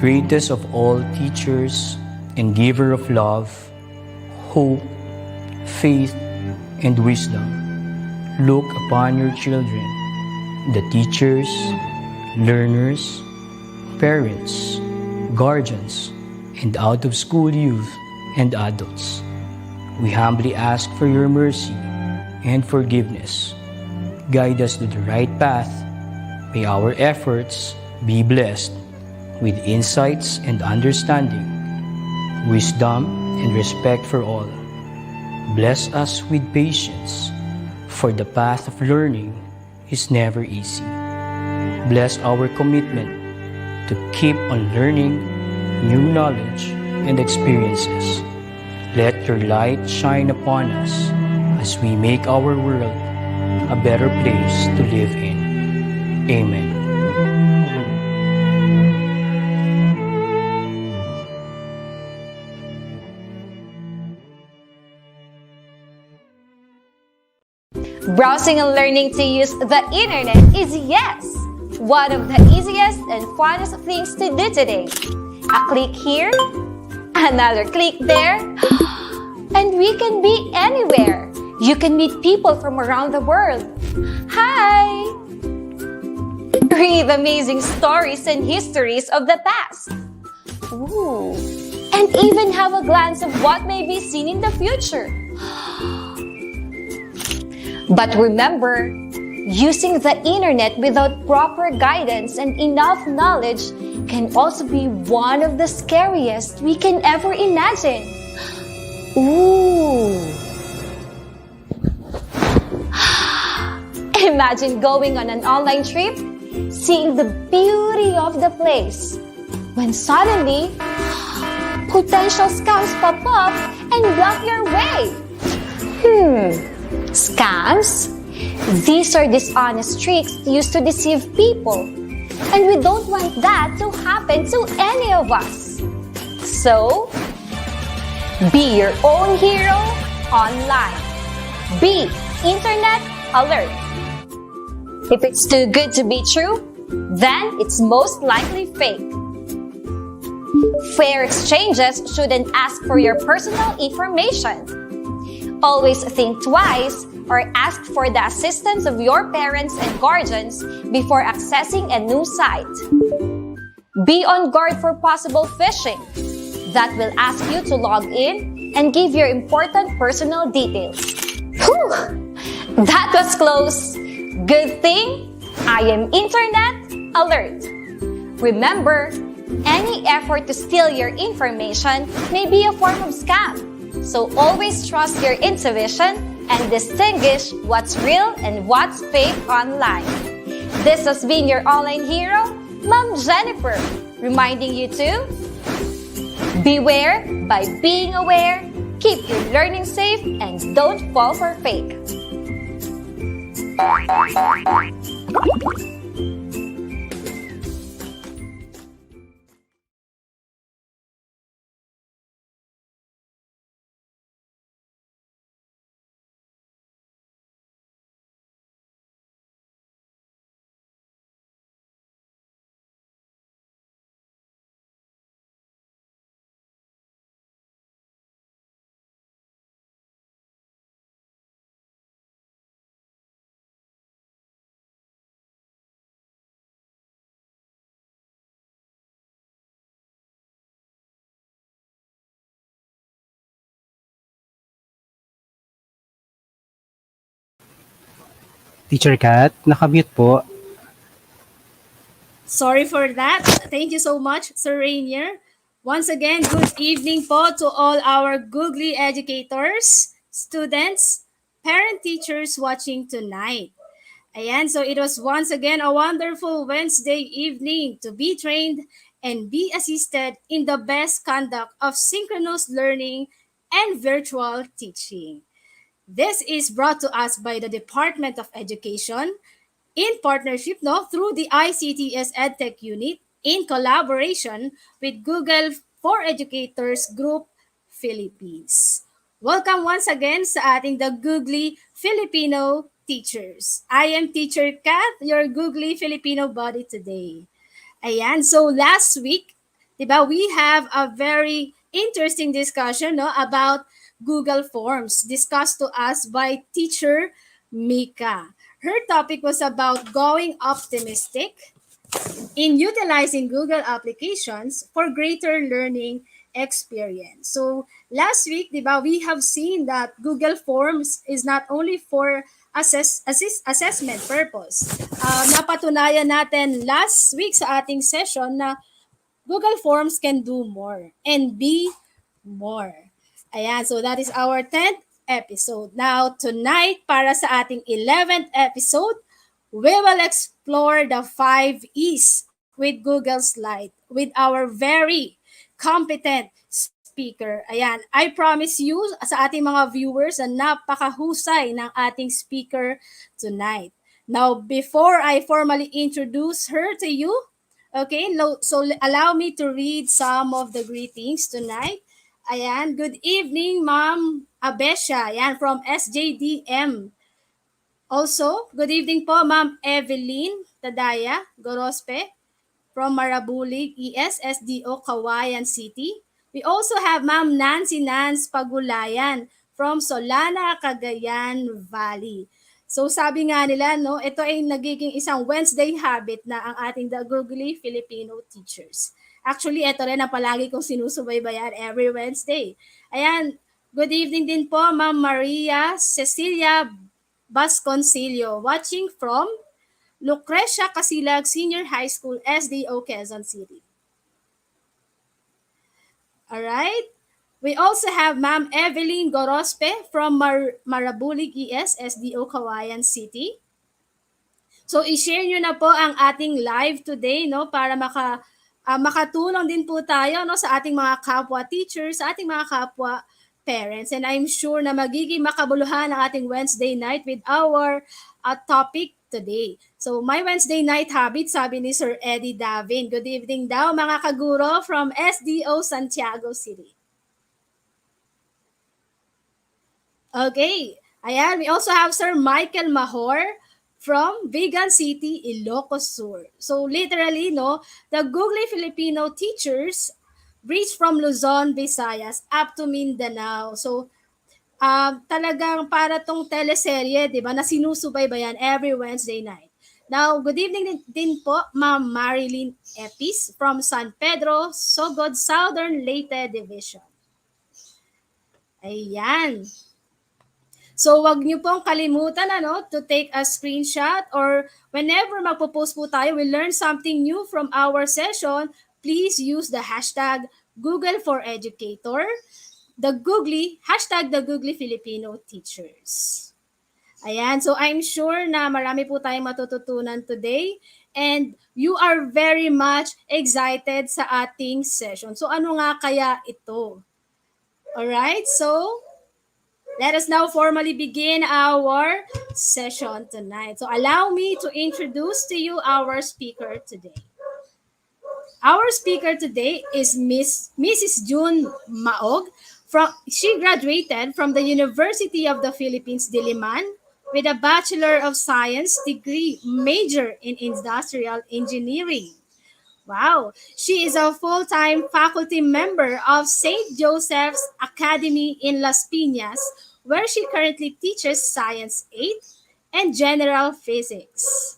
greatest of all teachers and giver of love, hope, faith, and wisdom, look upon your children, the teachers, learners, parents, guardians, and out-of-school youth and adults. We humbly ask for your mercy and forgiveness. Guide us to the right path. May our efforts be blessed with insights and understanding, wisdom and respect for all. Bless us with patience, for the path of learning is never easy. Bless our commitment to keep on learning new knowledge and experiences. Let your light shine upon us as we make our world a better place to live in. Amen. Browsing and learning to use the internet is one of the easiest and funnest things to do today. A click here, another click there, and we can be anywhere. You can meet people from around the world. Hi! Read amazing stories and histories of the past. Ooh. And even have a glance of what may be seen in the future. But remember, using the internet without proper guidance and enough knowledge can also be one of the scariest we can ever imagine. Ooh! Imagine going on an online trip, seeing the beauty of the place, when suddenly, potential scams pop up and block your way. Scams? These are dishonest tricks used to deceive people, and we don't want that to happen to any of us. So, be your own hero online. Be internet alert. If it's too good to be true, then it's most likely fake. Fair exchanges shouldn't ask for your personal information. Always think twice or ask for the assistance of your parents and guardians before accessing a new site. Be on guard for possible phishing that will ask you to log in and give your important personal details. Whew! That was close. Good thing I am internet alert. Remember, any effort to steal your information may be a form of scam. So always trust your intuition and distinguish what's real and what's fake online. This has been your online hero, Ma'am Jennifer, reminding you to beware by being aware, keep your learning safe, and don't fall for fake. Teacher Kat, nakamute po. Sorry for that. Thank you so much, Sir Rainier. Once again, good evening po to all our Googly educators, students, parent teachers watching tonight. Ayan, so it was once again a wonderful Wednesday evening to be trained and be assisted in the best conduct of synchronous learning and virtual teaching. This is brought to us by the Department of Education in partnership through the ICTS EdTech Unit in collaboration with Google for Educators Group Philippines. Welcome once again sa ating The Googly Filipino Teachers. I am Teacher Kat, your Googly Filipino buddy today. Ayan, so last week, diba, we have a very interesting discussion, no, about Google Forms discussed to us by teacher Mika. Her topic was about going optimistic in utilizing Google applications for greater learning experience. So last week, di ba, we have seen that Google Forms is not only for assessment purpose. Napatunayan natin last week sa ating session na Google Forms can do more and be more. Ayan, so that is our 10th episode. Now, tonight, para sa ating 11th episode, we will explore the 5 E's with Google Slide with our very competent speaker. Ayan, I promise you sa ating mga viewers na napakahusay ng ating speaker tonight. Now, before I formally introduce her to you, okay, so allow me to read some of the greetings tonight. Ayan, good evening, Ma'am Abesha. Ayan, from SJDM. Also, good evening po, Ma'am Evelyn Tadaya Gorospe from Marabulig, ESSDO, Kawayan City. We also have Ma'am Nancy Nance Pagulayan from Solana, Cagayan Valley. So sabi nga nila, no, ito ay nagiging isang Wednesday habit na ang ating The Googly Filipino Teachers. Actually, ito rin ang palagi kong sinusubaybayan every Wednesday. Ayan, good evening din po, Ma'am Maria Cecilia Vasconcillo, watching from Lucrecia Casilag Senior High School, SDO, Quezon City. All right. We also have Ma'am Evelyn Gorospe from Marabulig ES, SDO, Kawayan City. So, i-share nyo na po ang ating live today, no, para makatulong din po tayo, no, sa ating mga kapwa teachers, sa ating mga kapwa parents. And I'm sure na magiging makabuluhan ang ating Wednesday night with our topic today. So, my Wednesday night habit, sabi ni Sir Eddie Davin. Good evening daw, mga kaguro from SDO Santiago City. Okay. Ayan, we also have Sir Michael Mahor from Vigan City, Ilocos Sur. So, literally, no, the Googly Filipino teachers reach from Luzon, Visayas, up to Mindanao. So, talagang para tong teleserye, di ba, na sinusubaybayan every Wednesday night. Now, good evening din po, Ma'am Marilyn Epis from San Pedro, Sogod, Southern Leyte Division. Ayan. So, wag niyo pong kalimutan to take a screenshot or whenever magpo-post po tayo, we learn something new from our session, please use the hashtag Google for Educator, the Googly Filipino Teachers. Ayan, so I'm sure na marami po tayong matututunan today and you are very much excited sa ating session. So ano nga kaya ito? Alright, so let us now formally begin our session tonight. So allow me to introduce to you our speaker today. Our speaker today is Mrs. June Maog. She graduated from the University of the Philippines, Diliman, with a Bachelor of Science degree major in Industrial Engineering. Wow. She is a full-time faculty member of St. Joseph's Academy in Las Piñas, where she currently teaches Science 8 and General Physics.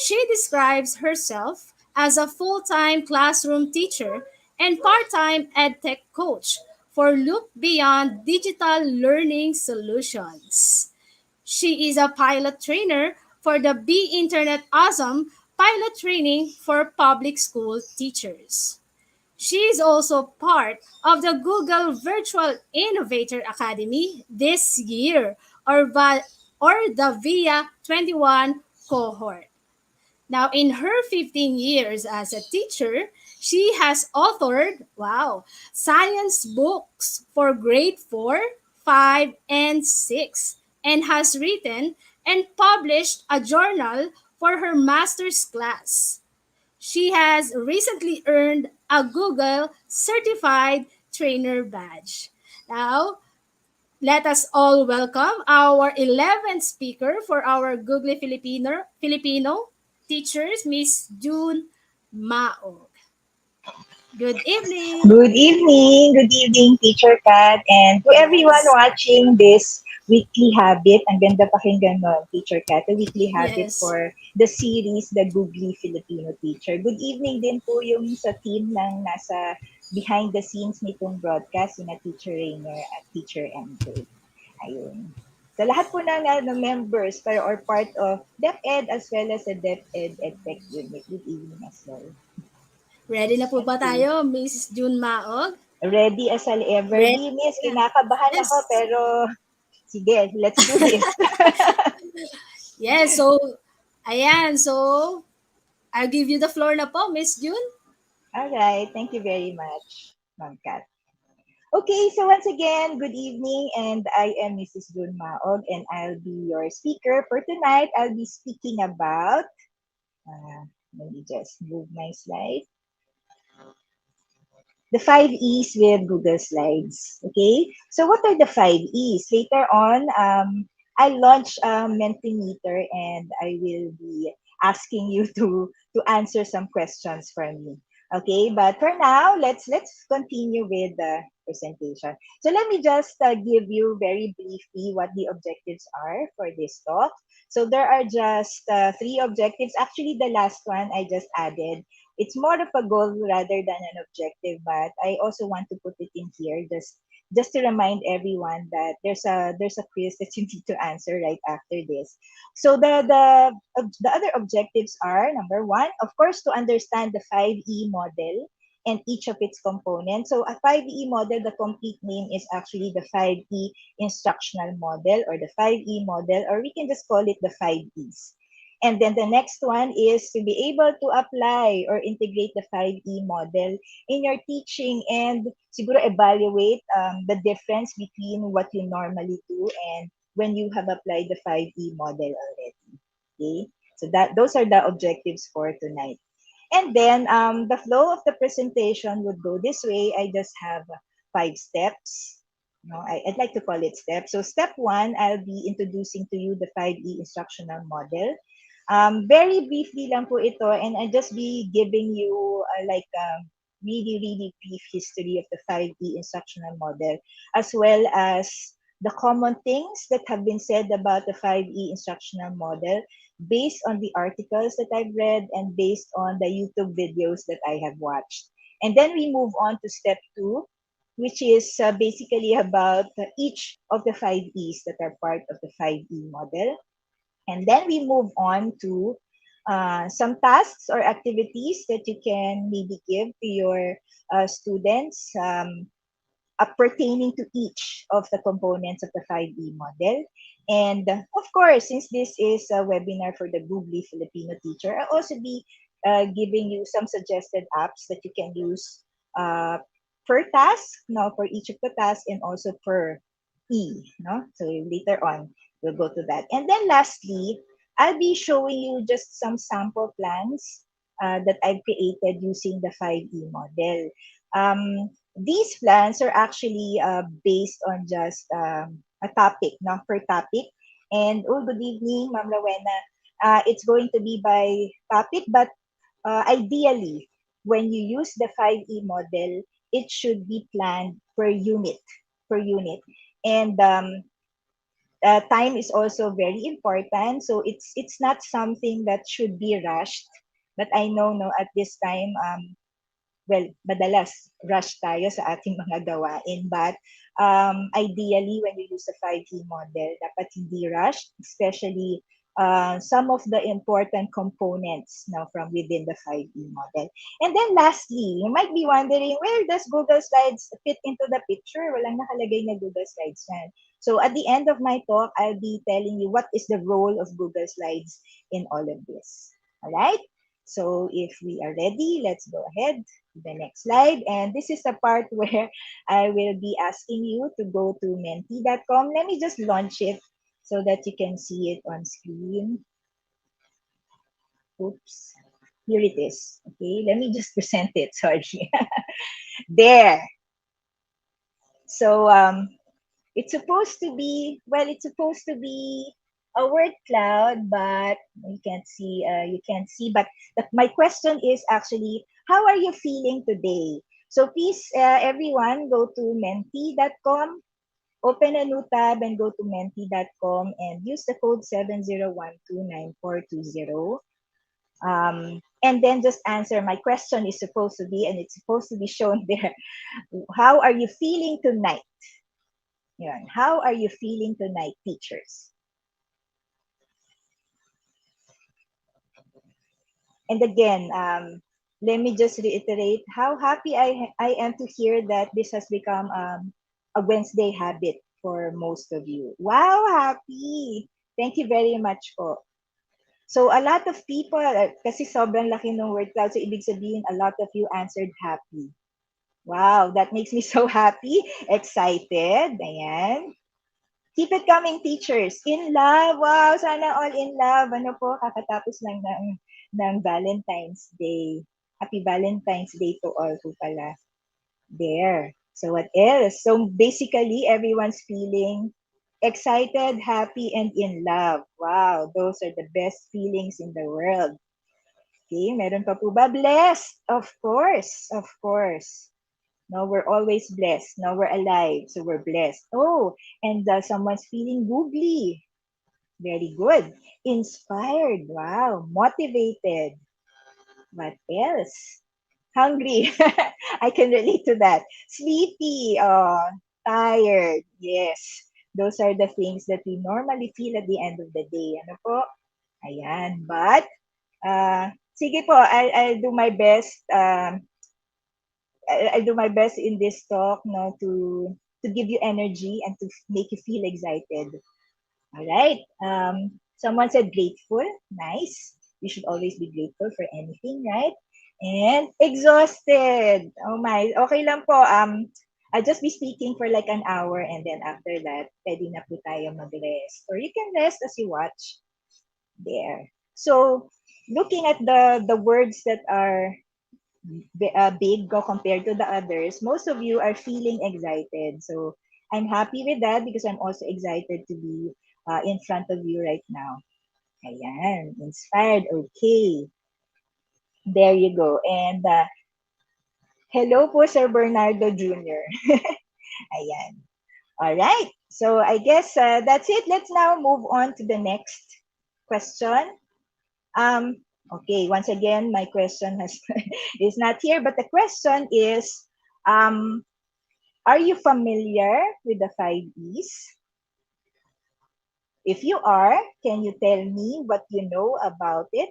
She describes herself as a full-time classroom teacher and part-time edtech coach for Look Beyond Digital Learning Solutions. She is a pilot trainer for the Be Internet Awesome pilot training for public school teachers. She is also part of the Google Virtual Innovator Academy this year, or the VIA 21 cohort. Now, in her 15 years as a teacher, she has authored, science books for grade 4, 5, and 6, and has written and published a journal for her master's class. She has recently earned a Google Certified Trainer badge. Now, let us all welcome our 11th speaker for our Google Filipino teachers, Miss June Maog. Good evening. Good evening, Teacher Kat, and to everyone Yes. watching this weekly habit. Ang ganda pakinggan nun, Teacher Kat, the weekly habit Yes. for the series, The Googly Filipino Teacher. Good evening din po yung sa team ng nasa behind the scenes nitong broadcast, yung na Teacher Rainer at Teacher MJ. Ayun. Sa lahat po ng members or part of DepEd as well as the DepEd EdTech Unit. Good evening as well. Ready na po Thank ba you. tayo, Miss June Maog? Ready as I'll ever Ready be, miss. na. Kinakabahan ako, Yes. pero sige, let's do this. Yes, so, ayan. So, I'll give you the floor na po, Miss June. All right. Thank you very much, Ma'am Kat. Okay, so once again, good evening, and I am Mrs. June Maog, and I'll be your speaker for tonight. I'll be speaking about, let me just move my slide. The 5 E's with Google Slides. Okay, so what are the 5 E's? Later on, I launch a Mentimeter and I will be asking you to answer some questions for me. Okay, but for now, let's continue with the presentation. So let me just give you very briefly what the objectives are for this talk. So there are just three objectives. Actually, the last one I just added, it's more of a goal rather than an objective, but I also want to put it in here just to remind everyone that there's a quiz that you need to answer right after this. So the other objectives are: number one, of course, to understand the 5E model and each of its components. So a 5E model, the complete name is actually the 5E instructional model, or the 5E model, or we can just call it the 5Es. And then the next one is to be able to apply or integrate the 5E model in your teaching and siguro evaluate the difference between what you normally do and when you have applied the 5E model already. Okay? So those are the objectives for tonight. And then the flow of the presentation would go this way. I just have 5 steps. No, I'd like to call it steps. So step one, I'll be introducing to you the 5E instructional model. Very briefly lang po ito, and I'll just be giving you like really, really brief history of the 5E instructional model, as well as the common things that have been said about the 5E instructional model based on the articles that I've read and based on the YouTube videos that I have watched. And then we move on to step two, which is basically about each of the 5Es that are part of the 5E model. And then we move on to some tasks or activities that you can maybe give to your students pertaining to each of the components of the 5E model. And of course, since this is a webinar for the Googly Filipino Teacher, I'll also be giving you some suggested apps that you can use uh, per task, no, for each of the tasks, and also per E. No? So later on, we'll go to that. And then lastly, I'll be showing you just some sample plans that I've created using the 5E model. These plans are actually based on just a topic, not per topic. And oh, good evening, Ma'am Rowena. It's going to be by topic, but ideally, when you use the 5E model, it should be planned per unit. And time is also very important. So it's not something that should be rushed. But I know no at this time well, madalas rush tayo sa ating mga gawain. But ideally, when you use the 5E model, dapat hindi rush, especially some of the important components now from within the 5E model. And then lastly, you might be wondering, where does Google Slides fit into the picture? Walang nakalagay na Google Slides yan. So at the end of my talk, I'll be telling you what is the role of Google Slides in all of this. All right? So if we are ready, let's go ahead to the next slide. And this is the part where I will be asking you to go to menti.com. Let me just launch it so that you can see it on screen. Oops. Here it is. Okay, let me just present it. Sorry. There. So it's supposed to be, well, it's supposed to be a word cloud, but you can't see. But my question is actually, how are you feeling today? So please, everyone, go to menti.com, open a new tab, and go to menti.com and use the code 70129420. And then just answer. My question is supposed to be, and it's supposed to be shown there. How are you feeling tonight? Yan. How are you feeling tonight, teachers? And again, let me just reiterate how happy I am to hear that this has become a Wednesday habit for most of you. Wow, happy! Thank you very much po. So a lot of people, kasi sobrang laki ng word cloud, so ibig sabihin a lot of you answered happy. Wow, that makes me so happy, excited. Ayan. Keep it coming, teachers. In love. Wow, sana all in love. Ano po, kakatapos lang ng Valentine's Day. Happy Valentine's Day to all po pala. There. So what else? So basically, everyone's feeling excited, happy, and in love. Wow, those are the best feelings in the world. Okay, meron pa po ba? Blessed. Of course. Of course. No, we're always blessed. No, we're alive, so we're blessed. Oh, and someone's feeling googly. Very good. Inspired. Wow. Motivated. What else? Hungry. I can relate to that. Sleepy. Oh, tired. Yes. Those are the things that we normally feel at the end of the day. Ano po? Ayan. But, sige po, I'll do my best. I'll do my best in this talk, no, to give you energy and to make you feel excited. All right. Someone said grateful. Nice. You should always be grateful for anything, right? And exhausted. Oh my. Okay lang po. I'll just be speaking for like an hour, and then after that, pwede na po tayo mag-rest. Or you can rest as you watch. There. So, looking at the words that are big compared to the others, most of you are feeling excited. So I'm happy with that because I'm also excited to be in front of you right now. Ayan, inspired. Okay, there you go. And hello po, Sir Bernardo Jr. Ayan. All right. So I guess that's it. Let's now move on to the next question. Okay, once again, my question is not here, but the question is, are you familiar with the 5 E's? If you are, can you tell me what you know about it?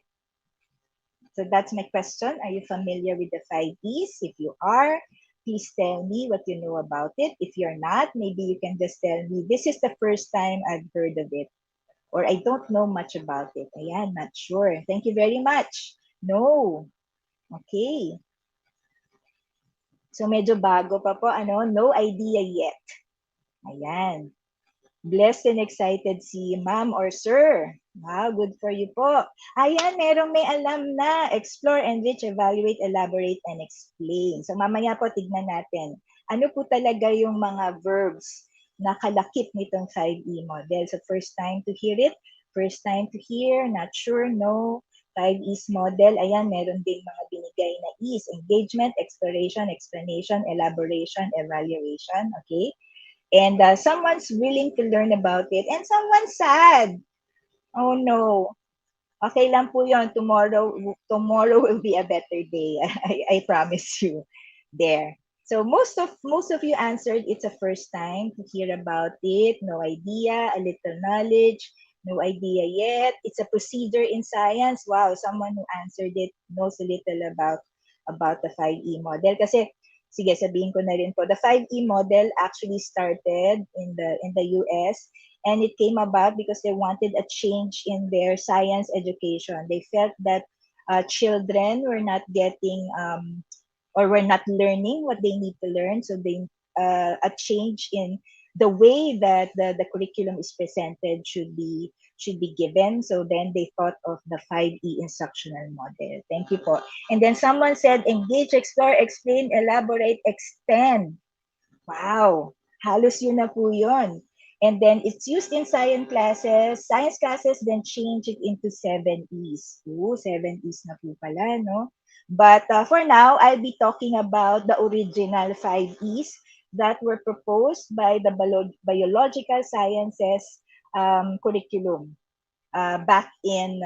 So that's my question. Are you familiar with the 5 E's? If you are, please tell me what you know about it. If you're not, maybe you can just tell me, this is the first time I've heard of it. Or I don't know much about it. Ayan, not sure. Thank you very much. No. Okay. So medyo bago pa po, ano, no idea yet. Ayan. Blessed and excited si ma'am or sir. Wow, good for you po. Ayan, merong may alam na. Explore, enrich, evaluate, elaborate, and explain. So mamaya po, tignan natin. Ano po talaga yung mga verbs na kalakip nitong 5E model? So first time to hear it, first time to hear, not sure, no. 5E's model, ayan, meron ding mga binigay na E's. Engagement, exploration, explanation, elaboration, evaluation, okay? And someone's willing to learn about it, and someone's sad. Oh no. Okay lang po yon. Tomorrow will be a better day. I promise you. There. So most of you answered it's a first time to hear about it. No idea, a little knowledge, no idea yet. It's a procedure in science. Wow, someone who answered it knows a little about the 5E model. Kasi sige, sabihin ko na rin po, the 5E model actually started in the US, and it came about because they wanted a change in their science education. They felt that children were not getting or were not learning what they need to learn, so they a change in the way that the curriculum is presented should be given. So then they thought of the 5E instructional model. Thank you po. And then someone said, engage, explore, explain, elaborate, extend. Wow. Halos yun na po yun. And then it's used in science classes. Science classes then change it into 7 E's. Ooh, 7 E's na po pala, no? But for now, I'll be talking about the original 5 E's that were proposed by the biological sciences curriculum back in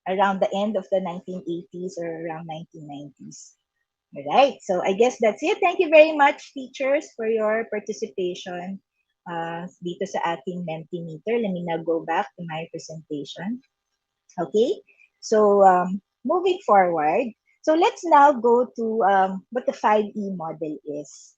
around the end of the 1980s or around 1990s. All right. So I guess that's it. Thank you very much, teachers, for your participation dito sa ating Mentimeter. Let me now go back to my presentation. Okay. So moving forward, so let's now go to what the 5E model is.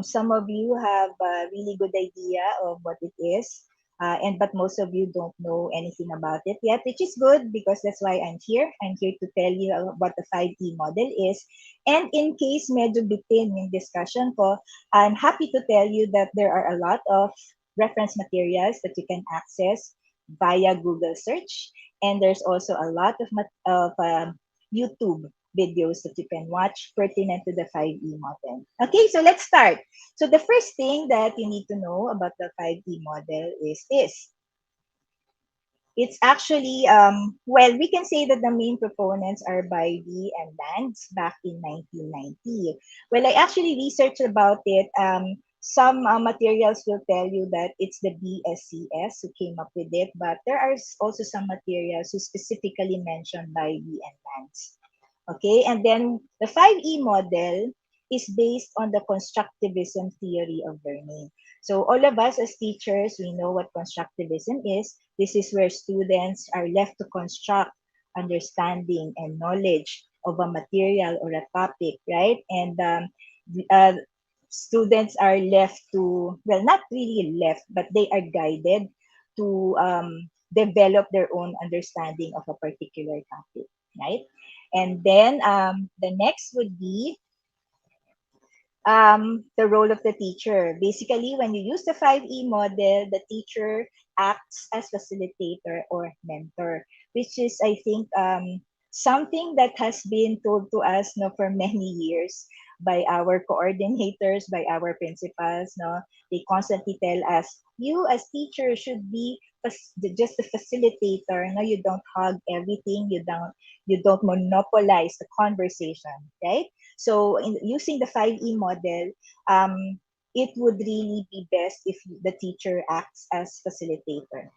Some of you have a really good idea of what it is, and but most of you don't know anything about it yet, which is good because that's why I'm here. I'm here to tell you what the 5E model is. And in case medyo bitin yung discussion ko, I'm happy to tell you that there are a lot of reference materials that you can access via Google search, and there's also a lot of YouTube videos that you can watch pertinent to the 5E model. Okay, so let's start. So the first thing that you need to know about the 5E model is this. It's actually, well, we can say that the main proponents are Bybee and Lance back in 1990. Well, I actually researched about it. Some materials will tell you that it's the BSCS who came up with it, but there are also some materials who specifically mention Bybee and Lance. Okay, and then the 5E model is based on the constructivism theory of learning. So all of us as teachers, we know what constructivism is. This is where students are left to construct understanding and knowledge of a material or a topic, right? And uh, students are left to, well, not really left, but they are guided to develop their own understanding of a particular topic, right? And then the next would be the role of the teacher. Basically, when you use the 5E model, the teacher acts as facilitator or mentor, which is, I think, something that has been told to us no, for many years by our coordinators, by our principals. No, they constantly tell us, you as teacher should be just a facilitator. No, you don't hug everything. You don't monopolize the conversation, right? So using the 5E model, it would really be best if the teacher acts as facilitator.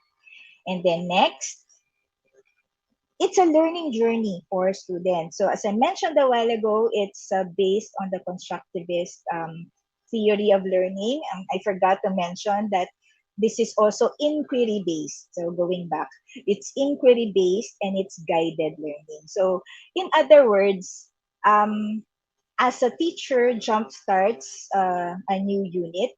And then next, it's a learning journey for students. So as I mentioned a while ago, it's based on the constructivist theory of learning. I forgot to mention that this is also inquiry based. So going back, it's inquiry based and it's guided learning. So in other words, as a teacher jumpstarts a new unit,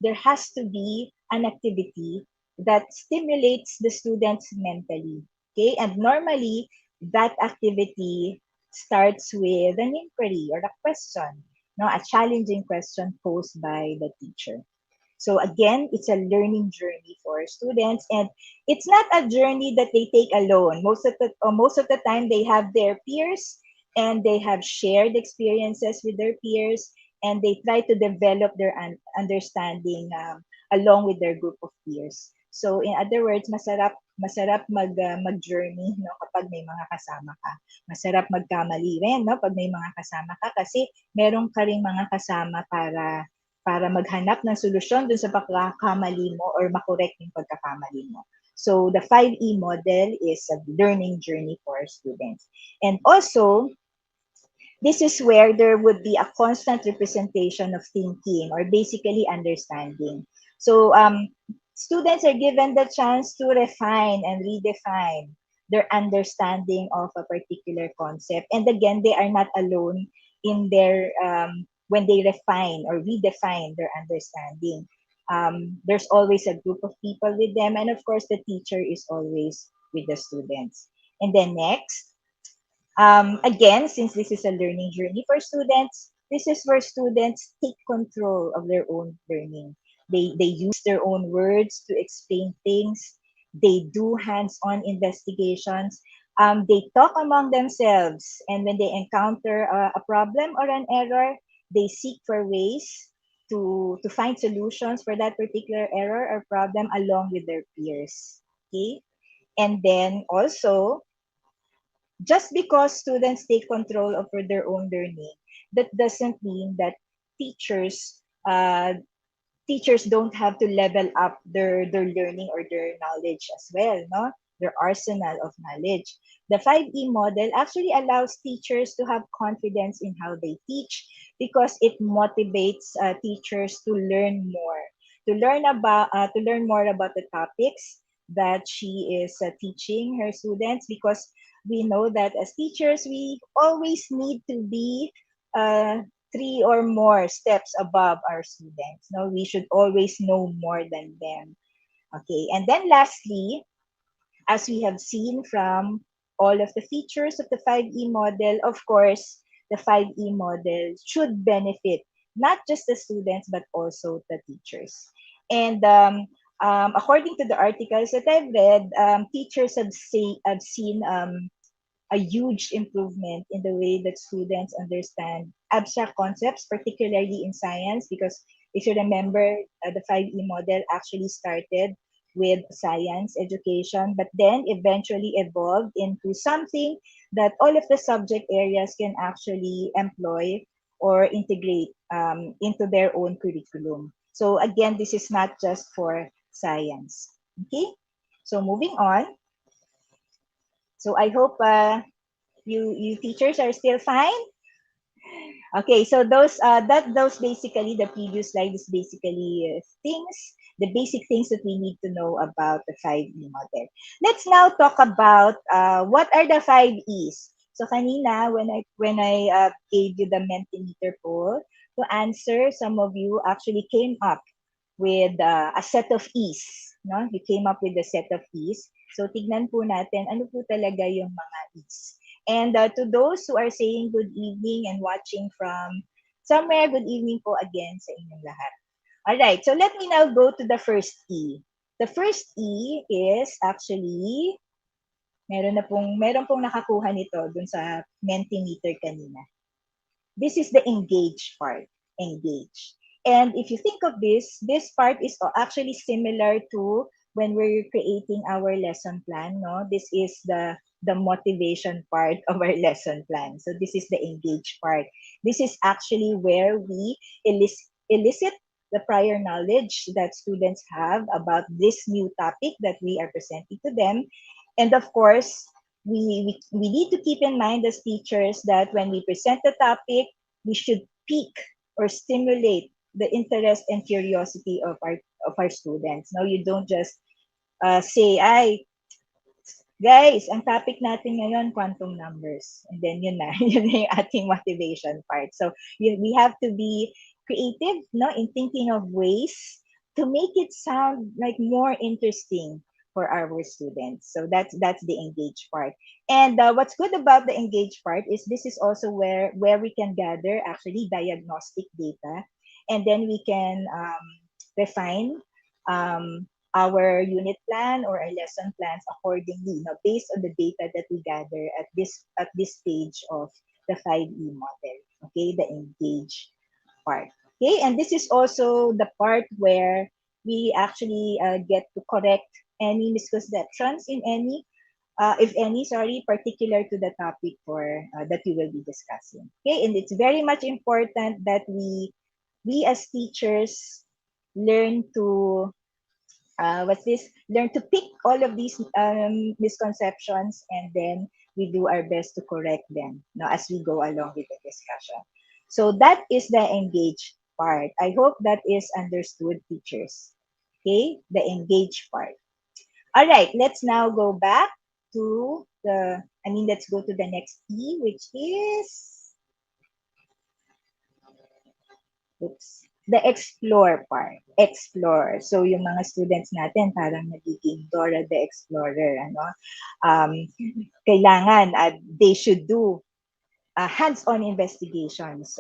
there has to be an activity that stimulates the students mentally. Okay, and normally that activity starts with an inquiry or a question, no, a challenging question posed by the teacher. So again, it's a learning journey for students, and it's not a journey that they take alone. Most of the time, they have their peers, and they have shared experiences with their peers, and they try to develop their understanding along with their group of peers. So in other words, masarap mag-journey no kapag may mga kasama ka. Masarap magkamali rin no pag may mga kasama ka kasi meron ka ring mga kasama para maghanap ng solusyon dun sa pagkakamali mo or makorek yung pagkakamali mo. So the 5E model is a learning journey for students. And also, this is where there would be a constant representation of thinking or basically understanding. So students are given the chance to refine and redefine their understanding of a particular concept. And again, they are not alone in their when they refine or redefine their understanding. There's always a group of people with them, and of course, the teacher is always with the students. And then next, again, since this is a learning journey for students, this is where students take control of their own learning. They use their own words to explain things. They do hands-on investigations. They talk among themselves, and when they encounter a problem or an error, they seek for ways to find solutions for that particular error or problem along with their peers. Okay? And then also, just because students take control over their own learning, that doesn't mean that teachers uh, teachers don't have to level up their learning or their knowledge as well, no? Their arsenal of knowledge. The 5E model actually allows teachers to have confidence in how they teach because it motivates teachers to learn more, to learn more about the topics that she is teaching her students, because we know that as teachers we always need to be uh, three or more steps above our students. No, we should always know more than them. Okay, and then lastly, as we have seen from all of the features of the 5E model, of course, the 5E model should benefit not just the students but also the teachers. And according to the articles that I've read, teachers have seen a huge improvement in the way that students understand abstract concepts, particularly in science, because if you remember, the 5E model actually started with science education, but then eventually evolved into something that all of the subject areas can actually employ or integrate into their own curriculum. So again, this is not just for science. Okay, so moving on. So I hope you teachers are still fine. Okay, so those basically, the previous slide is basically the basic things that we need to know about the 5E model. Let's now talk about what are the 5Es. So kanina when I gave you the Mentimeter poll to answer, some of you actually came up with a set of E's, no? You came up with a set of E's. So tignan po natin ano po talaga yung mga E's. And to those who are saying good evening and watching from somewhere, good evening po again sa inyong lahat. Alright, so let me now go to the first E. The first E is actually, meron pong nakakuha nito dun sa Mentimeter kanina. This is the engage part. Engage. And if you think of this part is actually similar to when we're creating our lesson plan. No, this is the motivation part of our lesson plan. So this is the engage part. This is actually where we elicit the prior knowledge that students have about this new topic that we are presenting to them. And of course, we need to keep in mind as teachers that when we present the topic, we should pique or stimulate the interest and curiosity of our students. No, you don't just say, "Ay, guys, ang topic natin ngayon, quantum numbers." And then yun na, yun na yung ating motivation part. So we have to be creative, no, in thinking of ways to make it sound like more interesting for our students. So that's the engage part. And what's good about the engage part is this is also where we can gather actually diagnostic data, and then we can refine um, our unit plan or our lesson plans accordingly, based on the data that we gather at this stage of the 5E model. Okay, the engage part. Okay, and this is also the part where we actually get to correct any misconceptions in any, if any, sorry, particular to the topic for that we will be discussing. Okay, and it's very much important that we as teachers learn to learn to pick all of these misconceptions, and then we do our best to correct them, as we go along with the discussion. So that is the engage part. I hope that is understood, teachers. Okay, the engage part. All right, let's now go back to let's go to the next E, which is, oops, the explore part. Explore. So yung mga students natin parang nagiging Dora the Explorer, ano? Um, kailangan they should do hands-on investigations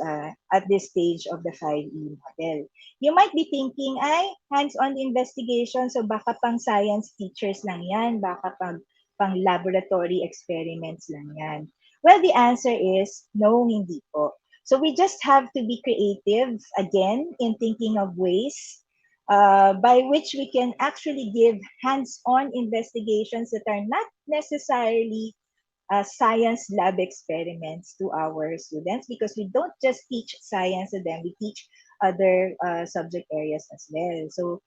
at this stage of the 5E model. You might be thinking, ay, hands-on investigation, so baka pang science teachers lang yan, baka pang laboratory experiments lang yan. Well, the answer is no, hindi po. So we just have to be creative again in thinking of ways by which we can actually give hands-on investigations that are not necessarily science lab experiments to our students, because we don't just teach science to them, we teach other subject areas as well. So,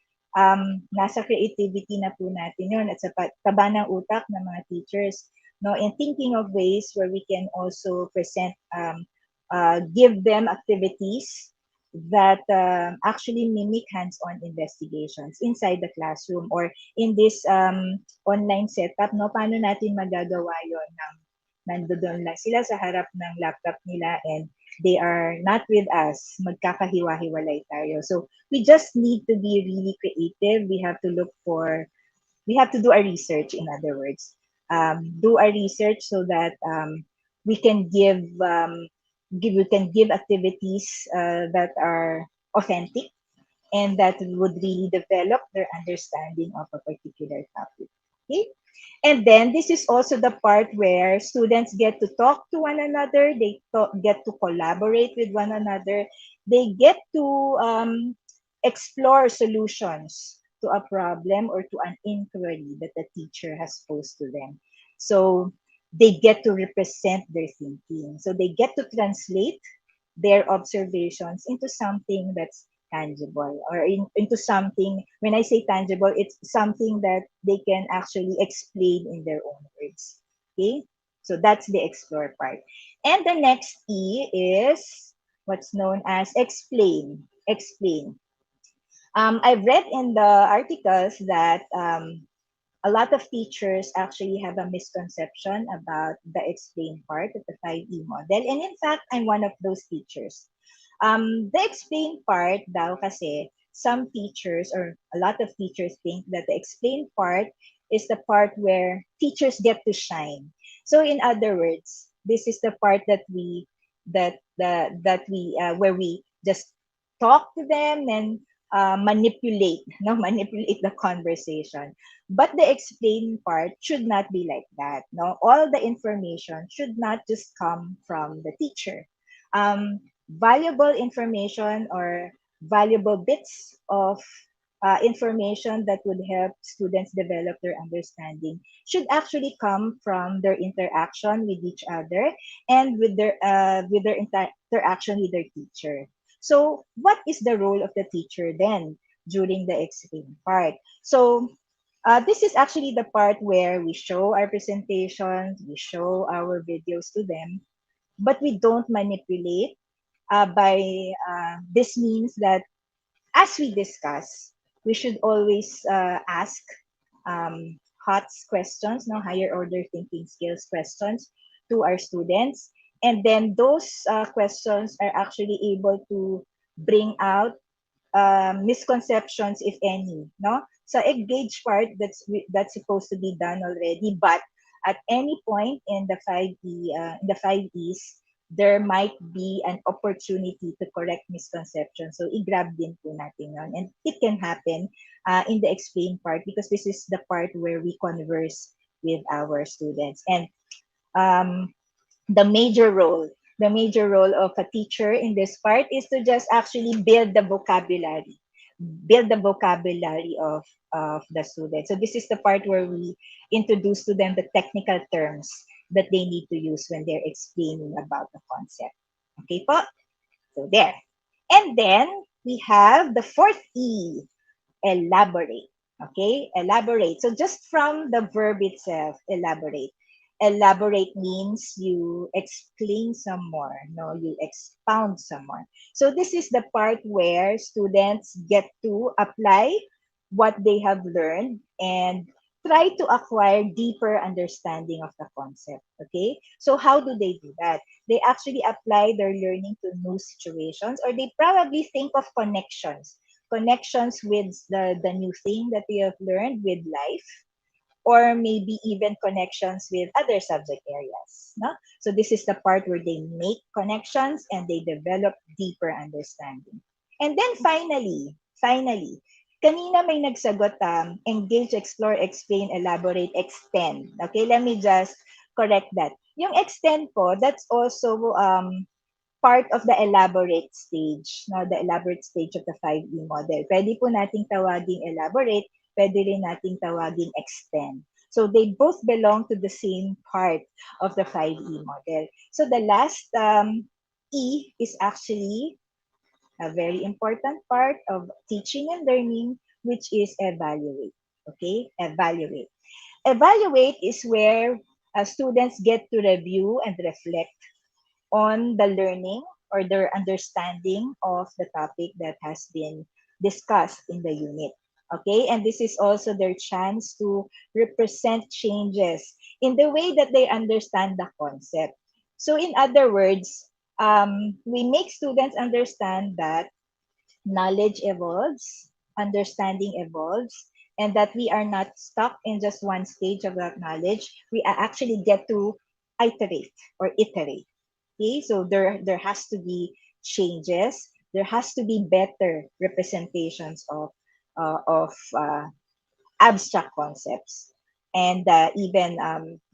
nasa creativity na po natin yun at sa taba ng utak ng mga teachers, no, in thinking of ways where we can also present, give them activities that actually mimic hands-on investigations inside the classroom or in this online setup, no? Paano natin magagawa yon ng nandoon lang sila sa harap ng laptop nila and they are not with us, magkakahiwa-hiwalay tayo. So we just need to be really creative. We have to do our research, in other words. Do our research so that we can we can give activities that are authentic and that would really develop their understanding of a particular topic. Okay? And then this is also the part where students get to talk to one another, get to collaborate with one another, they get to explore solutions to a problem or to an inquiry that the teacher has posed to them. So they get to represent their thinking. So they get to translate their observations into something that's tangible or into something. When I say tangible, it's something that they can actually explain in their own words. Okay, so that's the explore part. And the next E is what's known as explain. Explain. I've read in the articles that a lot of teachers actually have a misconception about the explain part of the 5E model. And in fact, I'm one of those teachers. The explain part daw kasi, some teachers or a lot of teachers think that the explain part is the part where teachers get to shine. So in other words, this is the part that we where we just talk to them and manipulate, no, manipulate the conversation. But the explain part should not be like that. No, all the information should not just come from the teacher. Valuable information or valuable bits of information that would help students develop their understanding should actually come from their interaction with each other and with their interaction with their teacher. So, what is the role of the teacher then during the explain part? So, this is actually the part where we show our presentations, we show our videos to them, but we don't manipulate. This means that as we discuss, we should always ask HOTS questions, no, higher order thinking skills questions to our students. And then those questions are actually able to bring out misconceptions, if any, no? So engage part, that's supposed to be done already, but at any point in the 5 E's, there might be an opportunity to correct misconceptions. So i-grab din po natin yun. And it can happen in the explain part because this is the part where we converse with our students. And um, the major role of a teacher in this part is to just actually build the vocabulary, of the student. So this is the part where we introduce to them the technical terms that they need to use when they're explaining about the concept. Okay po? So there. And then we have the fourth E, elaborate. Okay, elaborate. So just from the verb itself, elaborate. Elaborate means you explain some more, no, you expound some more. So this is the part where students get to apply what they have learned and try to acquire deeper understanding of the concept. Okay, so how do they do that? They actually apply their learning to new situations, or they probably think of connections with the new thing that they have learned with life, or maybe even connections with other subject areas. No? So this is the part where they make connections and they develop deeper understanding. And then finally, kanina may nagsagot, engage, explore, explain, elaborate, extend. Okay, let me just correct that. Yung extend po, that's also part of the elaborate stage, no? The elaborate stage of the 5E model. Pwede po nating tawaging elaborate, pwede rin nating tawaging extend. So they both belong to the same part of the 5E model. So the last E is actually a very important part of teaching and learning, which is evaluate. Okay, evaluate. Evaluate is where students get to review and reflect on the learning or their understanding of the topic that has been discussed in the unit. Okay, and this is also their chance to represent changes in the way that they understand the concept. So, in other words, we make students understand that knowledge evolves, understanding evolves, and that we are not stuck in just one stage of that knowledge. We actually get to iterate or iterate. Okay, so there has to be changes. There has to be better representations of abstract concepts, and even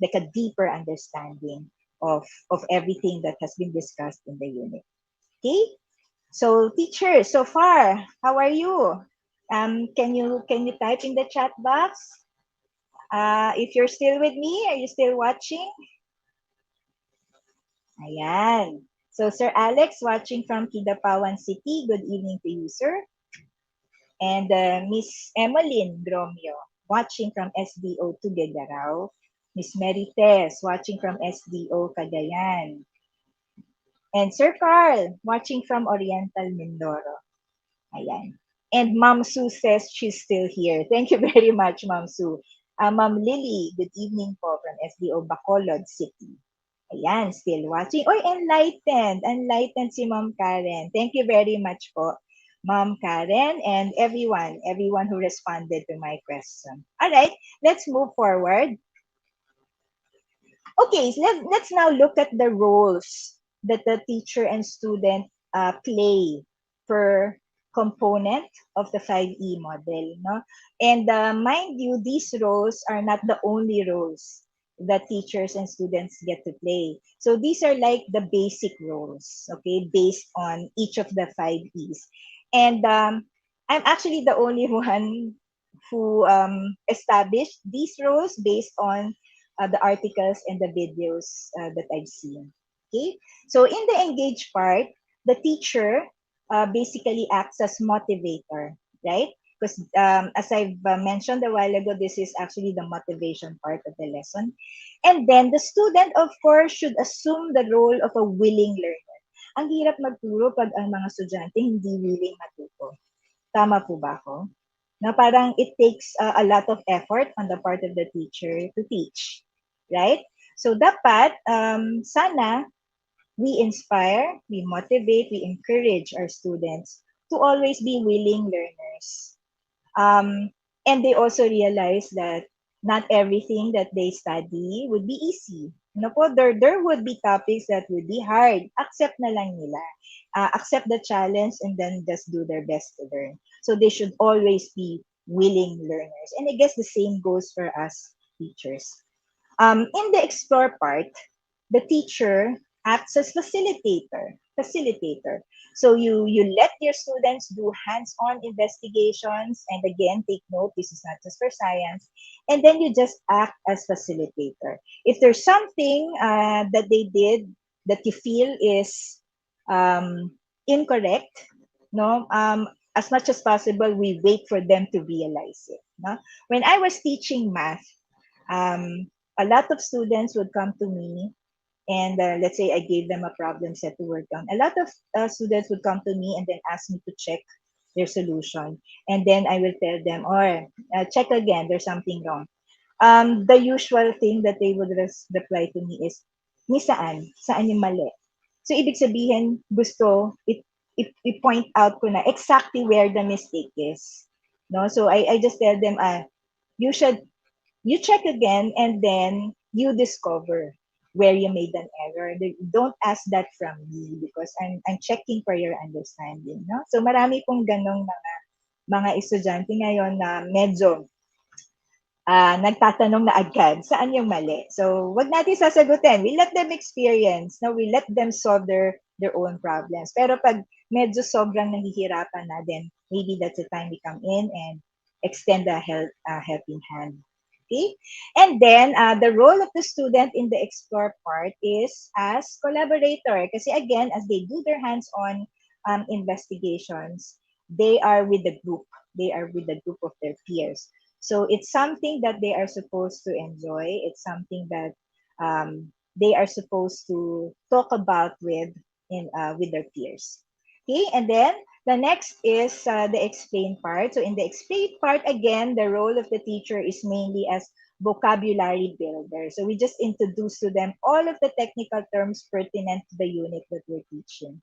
like a deeper understanding of everything that has been discussed in the unit. Okay, so teacher, so far, how are you? Can you type in the chat box? If you're still with me, are you still watching? Ayan. So Sir Alex watching from Kidapawan City. Good evening to you, sir. And Miss Emmeline Gromio watching from SDO Tuguegarao. Miss Mary Tess watching from SDO Cagayan. And Sir Carl watching from Oriental Mindoro. Ayan. And Ma'am Sue says she's still here. Thank you very much, Ma'am Sue. Ma'am Lily, good evening po from SDO Bacolod City. Ayan, still watching. Oy, enlightened. Enlightened si Ma'am Karen. Thank you very much po, Ma'am Karen, and everyone who responded to my question. All right, let's move forward. Okay, so let's now look at the roles that the teacher and student play per component of the 5E model. No? And mind you, these roles are not the only roles that teachers and students get to play. So these are like the basic roles, okay, based on each of the 5Es. And I'm actually the only one who established these roles based on the articles and the videos that I've seen. Okay, so in the engage part, the teacher basically acts as motivator, right? Because as I've mentioned a while ago, this is actually the motivation part of the lesson. And then the student, of course, should assume the role of a willing learner. Ang hirap magturo pag ang mga estudyante hindi willing matuto. Tama po ba ako? Na parang it takes a lot of effort on the part of the teacher to teach. Right? So dapat, sana we inspire, we motivate, we encourage our students to always be willing learners. And they also realize that not everything that they study would be easy. No po, there would be topics that would be hard. Accept na lang nila. Accept the challenge and then just do their best to learn. So they should always be willing learners. And I guess the same goes for us teachers. In the explore part, the teacher acts as facilitator. So you let your students do hands-on investigations, and again, take note, this is not just for science, and then you just act as facilitator. If there's something that they did that you feel is incorrect, no, as much as possible, we wait for them to realize it. No? When I was teaching math, a lot of students would come to me, and let's say I gave them a problem set to work on. A lot of students would come to me and then ask me to check their solution. And then I will tell them, or check again, there's something wrong. The usual thing that they would reply to me is, ni saan? Saan yung mali? So, ibig sabihin, gusto, i-point out ko na exactly where the mistake is. No? So, I just tell them, you check again and then you discover where you made an error. Don't ask that from me because I'm checking for your understanding. No? So marami pong ganong mga estudyante ngayon na medyo nagtatanong na agad, saan yung mali? So wag natin sasagutin. We let them experience. No? We let them solve their their own problems. Pero pag medyo sobrang nahihirapan na, then maybe that's the time we come in and extend a helping hand. Okay? And then, the role of the student in the explore part is as collaborator. Kasi again, as they do their hands-on investigations, they are with the group. They are with the group of their peers. So it's something that they are supposed to enjoy. It's something that they are supposed to talk about with their peers. Okay, and then the next is the explain part. So in the explain part, again, the role of the teacher is mainly as vocabulary builder. So we just introduce to them all of the technical terms pertinent to the unit that we're teaching,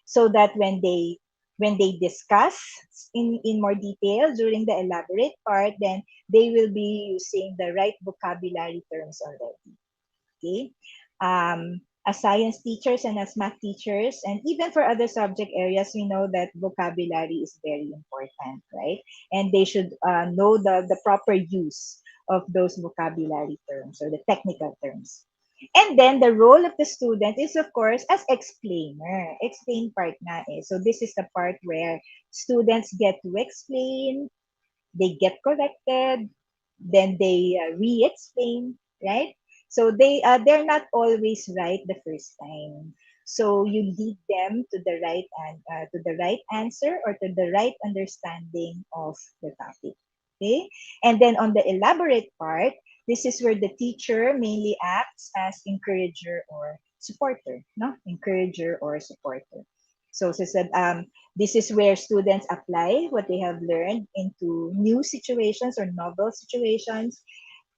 so that when they discuss in more detail during the elaborate part, then they will be using the right vocabulary terms already. Okay. As science teachers and as math teachers, and even for other subject areas, we know that vocabulary is very important, right? And they should know the proper use of those vocabulary terms or the technical terms. And then the role of the student is, of course, as explainer. Explain part na eh. So this is the part where students get to explain, they get corrected, then they re-explain, right? So they're not always right the first time. So you lead them to the right answer or to the right understanding of the topic. Okay, and then on the elaborate part, this is where the teacher mainly acts as encourager or supporter, no? Encourager or supporter. So, this is where students apply what they have learned into new situations or novel situations,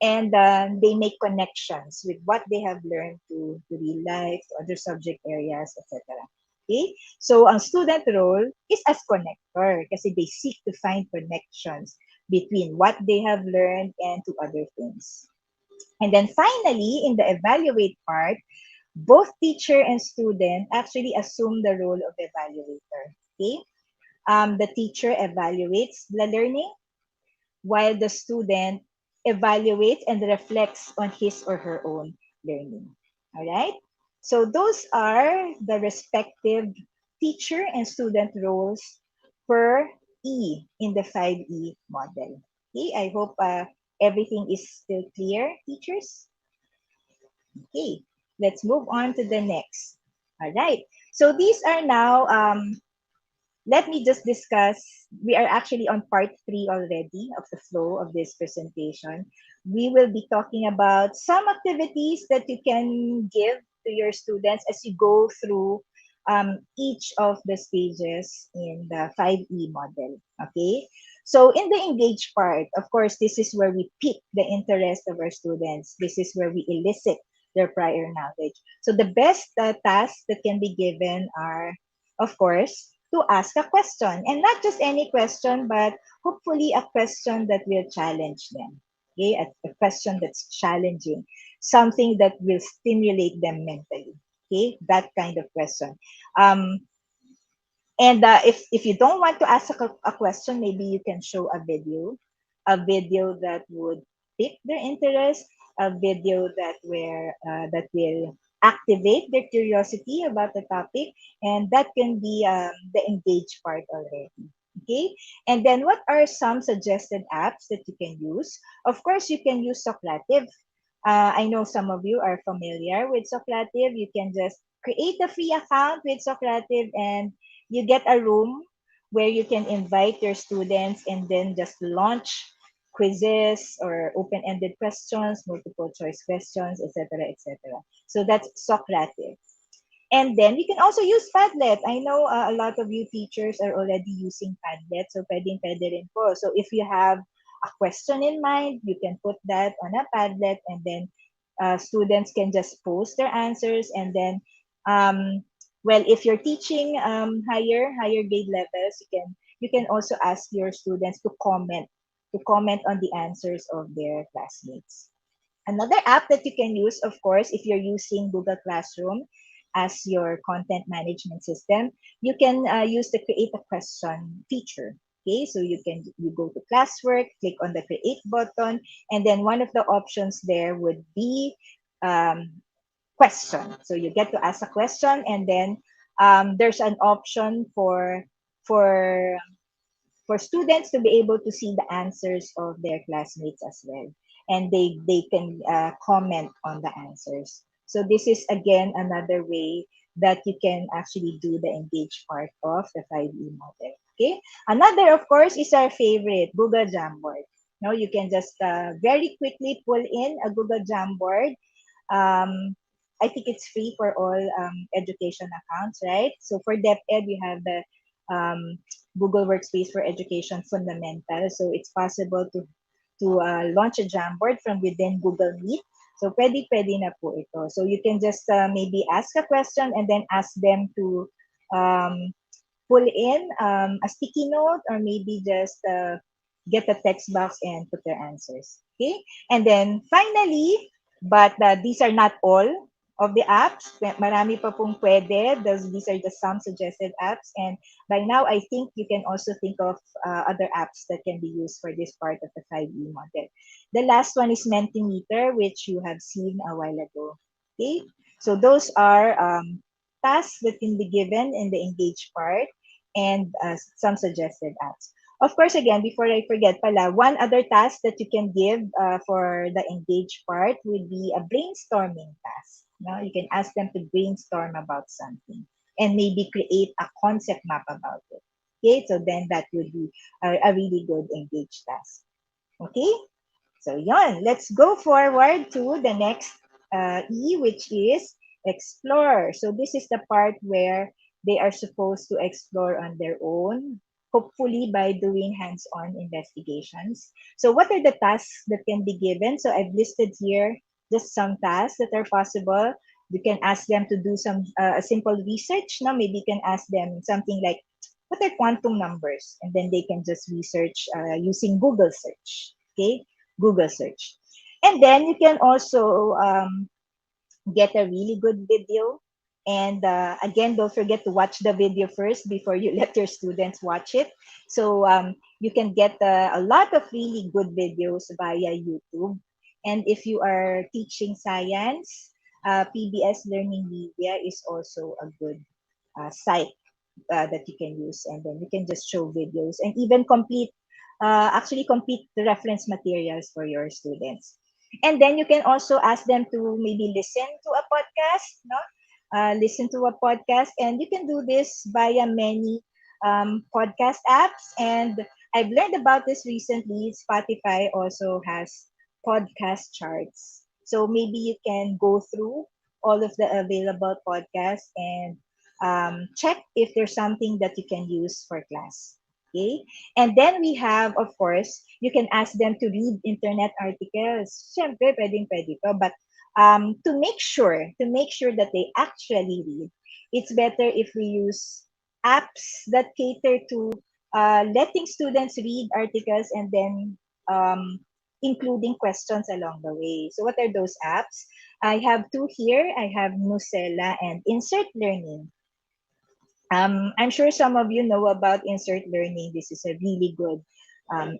and they make connections with what they have learned to real life, to other subject areas, etc. Okay? So, ang student role is as connector kasi they seek to find connections between what they have learned and to other things. And then finally, in the evaluate part, both teacher and student actually assume the role of evaluator. Okay? The teacher evaluates the learning while the student evaluates and reflects on his or her own learning. All right? So those are the respective teacher and student roles per E in the 5E model. Okay, I hope everything is still clear, teachers. Okay, let's move on to the next. All right. So these are now, let me just discuss. We are actually on part 3 already of the flow of this presentation. We will be talking about some activities that you can give to your students as you go through each of the stages in the 5E model. Okay. So in the engage part, of course, this is where we pique the interest of our students. This is where we elicit their prior knowledge. So the best tasks that can be given are, of course, to ask a question, and not just any question, but hopefully a question that will challenge them. Okay, a question that's challenging, something that will stimulate them mentally. Okay, that kind of question. And if you don't want to ask a question, maybe you can show a video that would pique their interest, a video that will activate their curiosity about the topic, and that can be the engage part already. Okay, and then what are some suggested apps that you can use? Of course, you can use Socrative. I know some of you are familiar with Socrative. You can just create a free account with Socrative, and you get a room where you can invite your students and then just launch quizzes or open-ended questions, multiple choice questions, etc., etc. So that's Socrative. And then you can also use Padlet. I know a lot of you teachers are already using Padlet, so pwede rin po. So if you have a question in mind, you can put that on a Padlet, and then students can just post their answers. And then, well, if you're teaching higher grade levels, you can also ask your students to comment on the answers of their classmates. Another app that you can use, of course, if you're using Google Classroom as your content management system, you can use the create a question feature. Okay, so you go to classwork, click on the create button, and then one of the options there would be question. So you get to ask a question, and then there's an option for for students to be able to see the answers of their classmates as well, and they can comment on the answers. So this is again another way that you can actually do the engage part of the 5E model. Okay, another of course is our favorite Google Jamboard. Now you can just very quickly pull in a Google Jamboard. um, I think it's free for all education accounts, right? So for DepEd, we have the um, Google Workspace for Education Fundamental. So it's possible to launch a Jamboard from within Google Meet. So pwede na po ito. So you can just maybe ask a question and then ask them to um, pull in a sticky note, or maybe just get a text box and put their answers. Okay. And then finally, but these are not all of the apps. Marami pa pong pwede. These are just some suggested apps. And by now, I think you can also think of other apps that can be used for this part of the 5E model. The last one is Mentimeter, which you have seen a while ago. Okay. So those are tasks that can be given in the engage part, and some suggested apps. Of course, again, before I forget pala, one other task that you can give for the engage part would be a brainstorming task. No? You can ask them to brainstorm about something and maybe create a concept map about it. Okay, so then that would be a really good engage task. Okay, so yon, let's go forward to the next E, which is explore. So this is the part where they are supposed to explore on their own, hopefully by doing hands-on investigations. So what are the tasks that can be given? So I've listed here just some tasks that are possible. You can ask them to do some a simple research. No, maybe you can ask them something like, what are quantum numbers? And then they can just research using Google search. Okay, Google search. And then you can also get a really good video. And again, don't forget to watch the video first before you let your students watch it. So you can get a lot of really good videos via YouTube. And if you are teaching science, PBS Learning Media is also a good site that you can use, and then you can just show videos and even complete the reference materials for your students. And then you can also ask them to maybe listen to a podcast, no? Listen to a podcast, and you can do this via many podcast apps. And I've learned about this recently. Spotify also has podcast charts, so maybe you can go through all of the available podcasts and check if there's something that you can use for class. Okay. And then we have, of course, you can ask them to read internet articles. Siyempre, pwedeng-pwede to. But to make sure that they actually read, it's better if we use apps that cater to letting students read articles and then including questions along the way. So what are those apps? I have two here. I have Nucella and Insert Learning. I'm sure some of you know about Insert Learning. This is a really good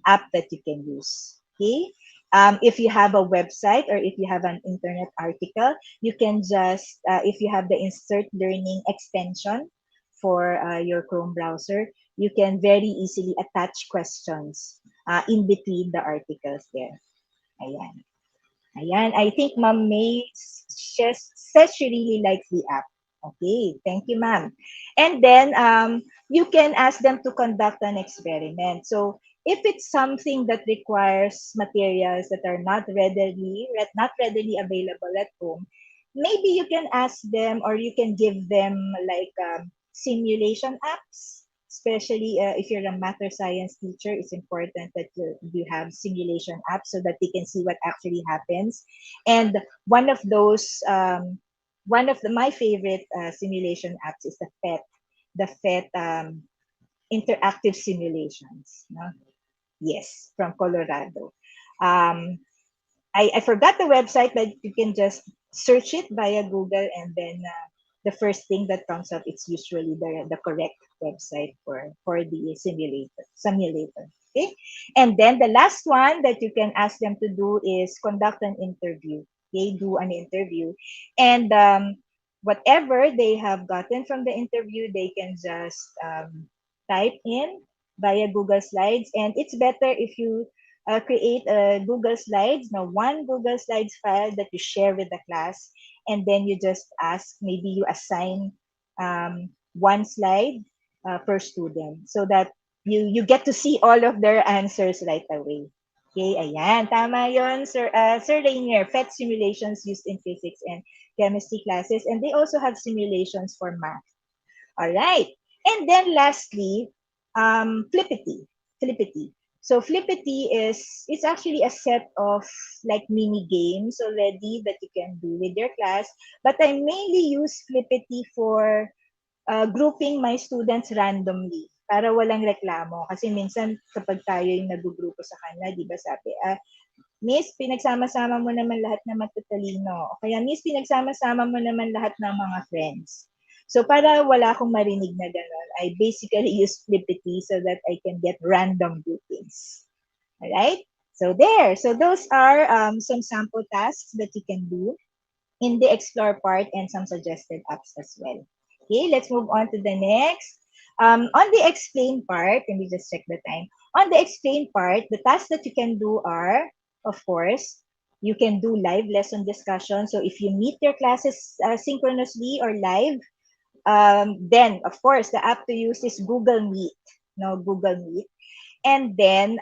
app that you can use. Okay. If you have a website or if you have an internet article, you can just, if you have the Insert Learning extension for your Chrome browser, you can very easily attach questions in between the articles there. Ayan. Ayan, I think Ma'am May says she really likes the app. Okay, thank you, ma'am. And then you can ask them to conduct an experiment. So if it's something that requires materials that are not readily available at home, maybe you can ask them, or you can give them like simulation apps. Especially if you're a math or science teacher, it's important that you have simulation apps so that they can see what actually happens. And one of my favorite simulation apps is the FET interactive simulations. No? Yes, from Colorado. Um, I forgot the website, but you can just search it via Google, and then the first thing that comes up, it's usually the correct website for the simulator. Okay, and then the last one that you can ask them to do is conduct an interview. Okay, do an interview, and whatever they have gotten from the interview, they can just type in via Google Slides. And it's better if you create a Google Slides, now one Google Slides file that you share with the class, and then you just ask, maybe you assign one slide per student so that you get to see all of their answers right away. Okay, ayan. Tama yon, Sir Rainier. PhET simulations used in physics and chemistry classes. And they also have simulations for math. All right. And then lastly, Flippity. Flippity. So Flippity is it's actually a set of like mini games already that you can do with your class. But I mainly use Flippity for grouping my students randomly para walang reklamo. Kasi minsan kapag tayo yung nagugrupo sa kanila, di ba sabi, Miss, pinagsama-sama mo naman lahat ng matatalino. O kaya, Miss, pinagsama-sama mo naman lahat ng mga friends. So, para wala akong marinig na gano'n, I basically use Flippity so that I can get random groupings. Alright? So, there. So, those are some sample tasks that you can do in the explore part and some suggested apps as well. Okay, let's move on to the next. On the explain part, let me just check the time. On the explain part, the tasks that you can do are, of course, you can do live lesson discussion. So if you meet your classes synchronously or live, then of course the app to use is Google Meet. No, Google Meet. And then,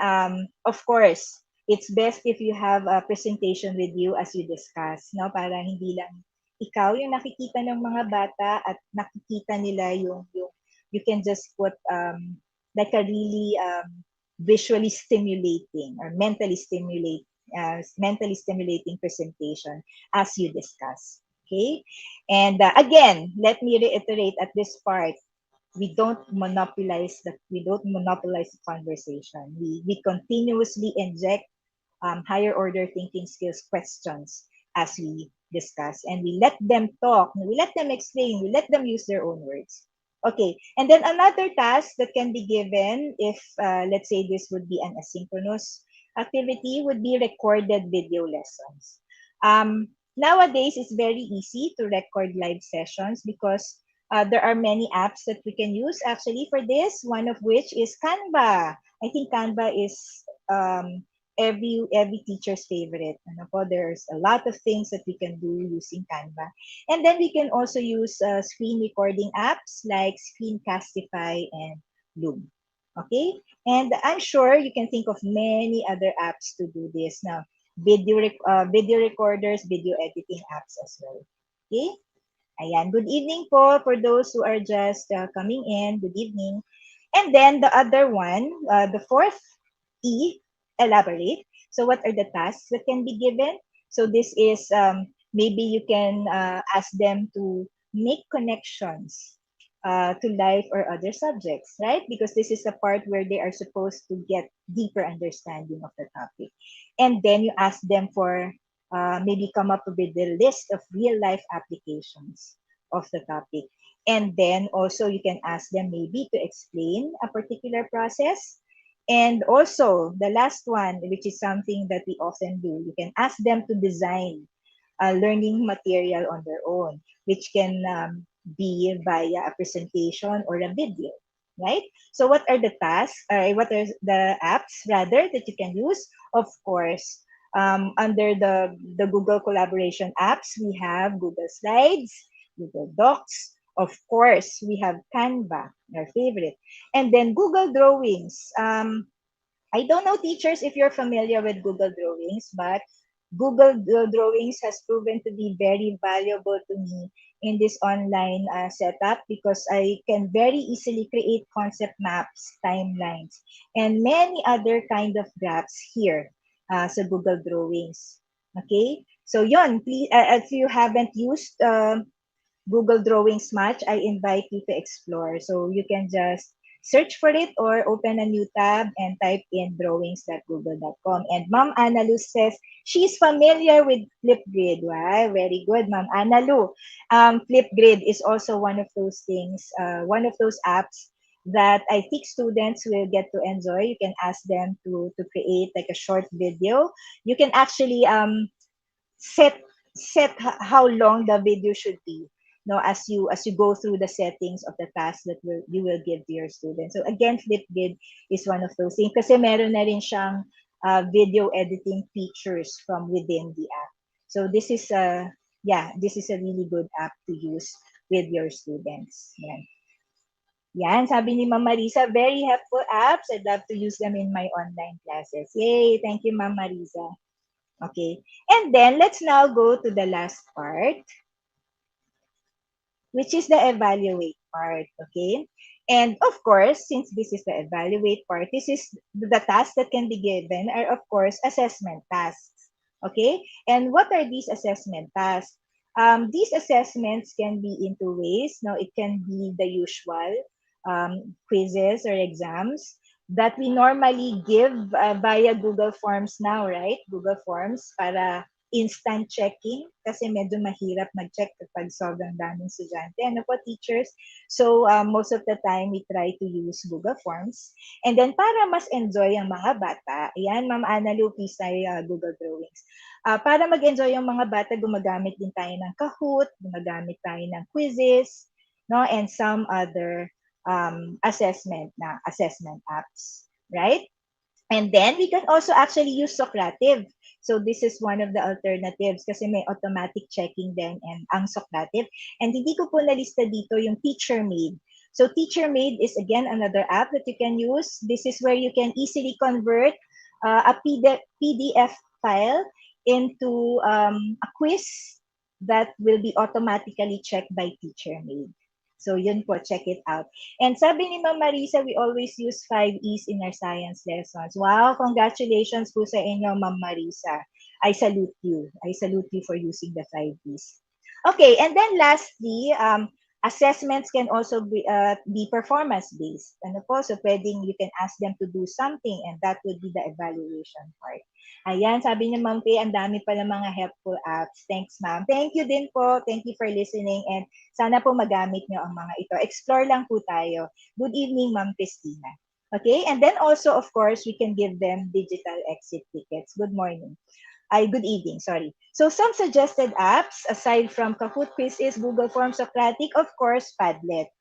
of course, it's best if you have a presentation with you as you discuss, no? Para hindi lang ikaw yung nakikita ng mga bata at nakikita nila yung you can just put like a really visually stimulating or mentally stimulating presentation as you discuss. Okay, and again, let me reiterate at this part, we don't monopolize the conversation. We continuously inject higher order thinking skills questions as we discuss, and we let them talk, we let them explain, we let them use their own words. Okay, and then another task that can be given if let's say this would be an asynchronous activity would be recorded video lessons. Nowadays it's very easy to record live sessions because there are many apps that we can use actually for this, one of which is Canva. I think Canva is every teacher's favorite. Ano po, there's a lot of things that we can do using Canva. And then we can also use screen recording apps like Screencastify and Loom. Okay? And I'm sure you can think of many other apps to do this now. Video recorders, video editing apps as well. Okay? Ayan, good evening po for those who are just coming in. Good evening. And then the other one, the fourth E, elaborate. So what are the tasks that can be given? So this is maybe you can ask them to make connections to life or other subjects, right? Because this is the part where they are supposed to get deeper understanding of the topic. And then you ask them for maybe come up with a list of real life applications of the topic. And then also you can ask them maybe to explain a particular process. And also the last one, which is something that we often do, you can ask them to design a learning material on their own, which can be via a presentation or a video, right? So what are the tasks, what are the apps rather that you can use? Of course, under the Google collaboration apps, we have Google Slides, Google Docs. Of course, we have Canva, our favorite. And then Google Drawings. I don't know, teachers, if you're familiar with Google Drawings, but Google Drawings has proven to be very valuable to me in this online setup because I can very easily create concept maps, timelines, and many other kind of graphs here sa Google Drawings. Okay? So yon, please, if you haven't used Google Drawings much, I invite you to explore. So you can just search for it or open a new tab and type in drawings.google.com. And Ma'am Ana Lu says she's familiar with Flipgrid. Wow, very good, Ma'am Ana Lu. Flipgrid is also one of those things, one of those apps that I think students will get to enjoy. You can ask them to create like a short video. You can actually set how long the video should be. no, as you go through the settings of the task that you will give to your students. So again, Flipgrid is one of those things kasi meron na rin siyang video editing features from within the app. So this is a this is a really good app to use with your students. Yan. Yan, sabi ni Ma'am Marisa, very helpful apps. I'd love to use them in my online classes. Yay! Thank you, Ma'am Marisa. Okay. And then, let's now go to the last part, which is the evaluate part. Okay. And of course, since this is the evaluate part, this is the tasks that can be given are, of course, assessment tasks. Okay. And what are these assessment tasks? These assessments can be in two ways. No, it can be the usual quizzes or exams that we normally give via Google Forms now, right? Google Forms para instant checking kasi medyo mahirap mag-check kapag sobrang daming estudyante. Ano po, teachers? So, most of the time, we try to use Google Forms. And then, para mas enjoy ang mga bata, ayan, Ma'am Ana Lu, please tayo Google Drawings. Para mag-enjoy yung mga bata, gumagamit din tayo ng Kahoot, gumagamit tayo ng quizzes, no, and some other assessment apps, right? And then we can also actually use Socrative. So this is one of the alternatives kasi may automatic checking din and ang Socrative. And hindi ko po nalista dito yung TeacherMade. So TeacherMade is again another app that you can use. This is where you can easily convert a PDF file into a quiz that will be automatically checked by TeacherMade. So yun po, check it out. And sabi ni Ma'am Marisa, we always use 5 E's in our science lessons. Wow, congratulations po sa inyo, Ma'am Marisa. I salute you. I salute you for using the 5 E's. Okay, and then lastly, assessments can also be performance-based. Ano po? So pwedeng you can ask them to do something and that would be the evaluation part. Ayan, sabi niya, Ma'am Faye, ang dami pa ng mga helpful apps. Thanks, Ma'am. Thank you din po. Thank you for listening and sana po magamit nyo ang mga ito. Explore lang po tayo. Good evening, Ma'am Christina. Okay, and then also, of course, we can give them digital exit tickets. Good morning. Good evening, sorry. So some suggested apps, aside from Kahoot, Quizzes, Google Forms, Socratic, of course, Padlet.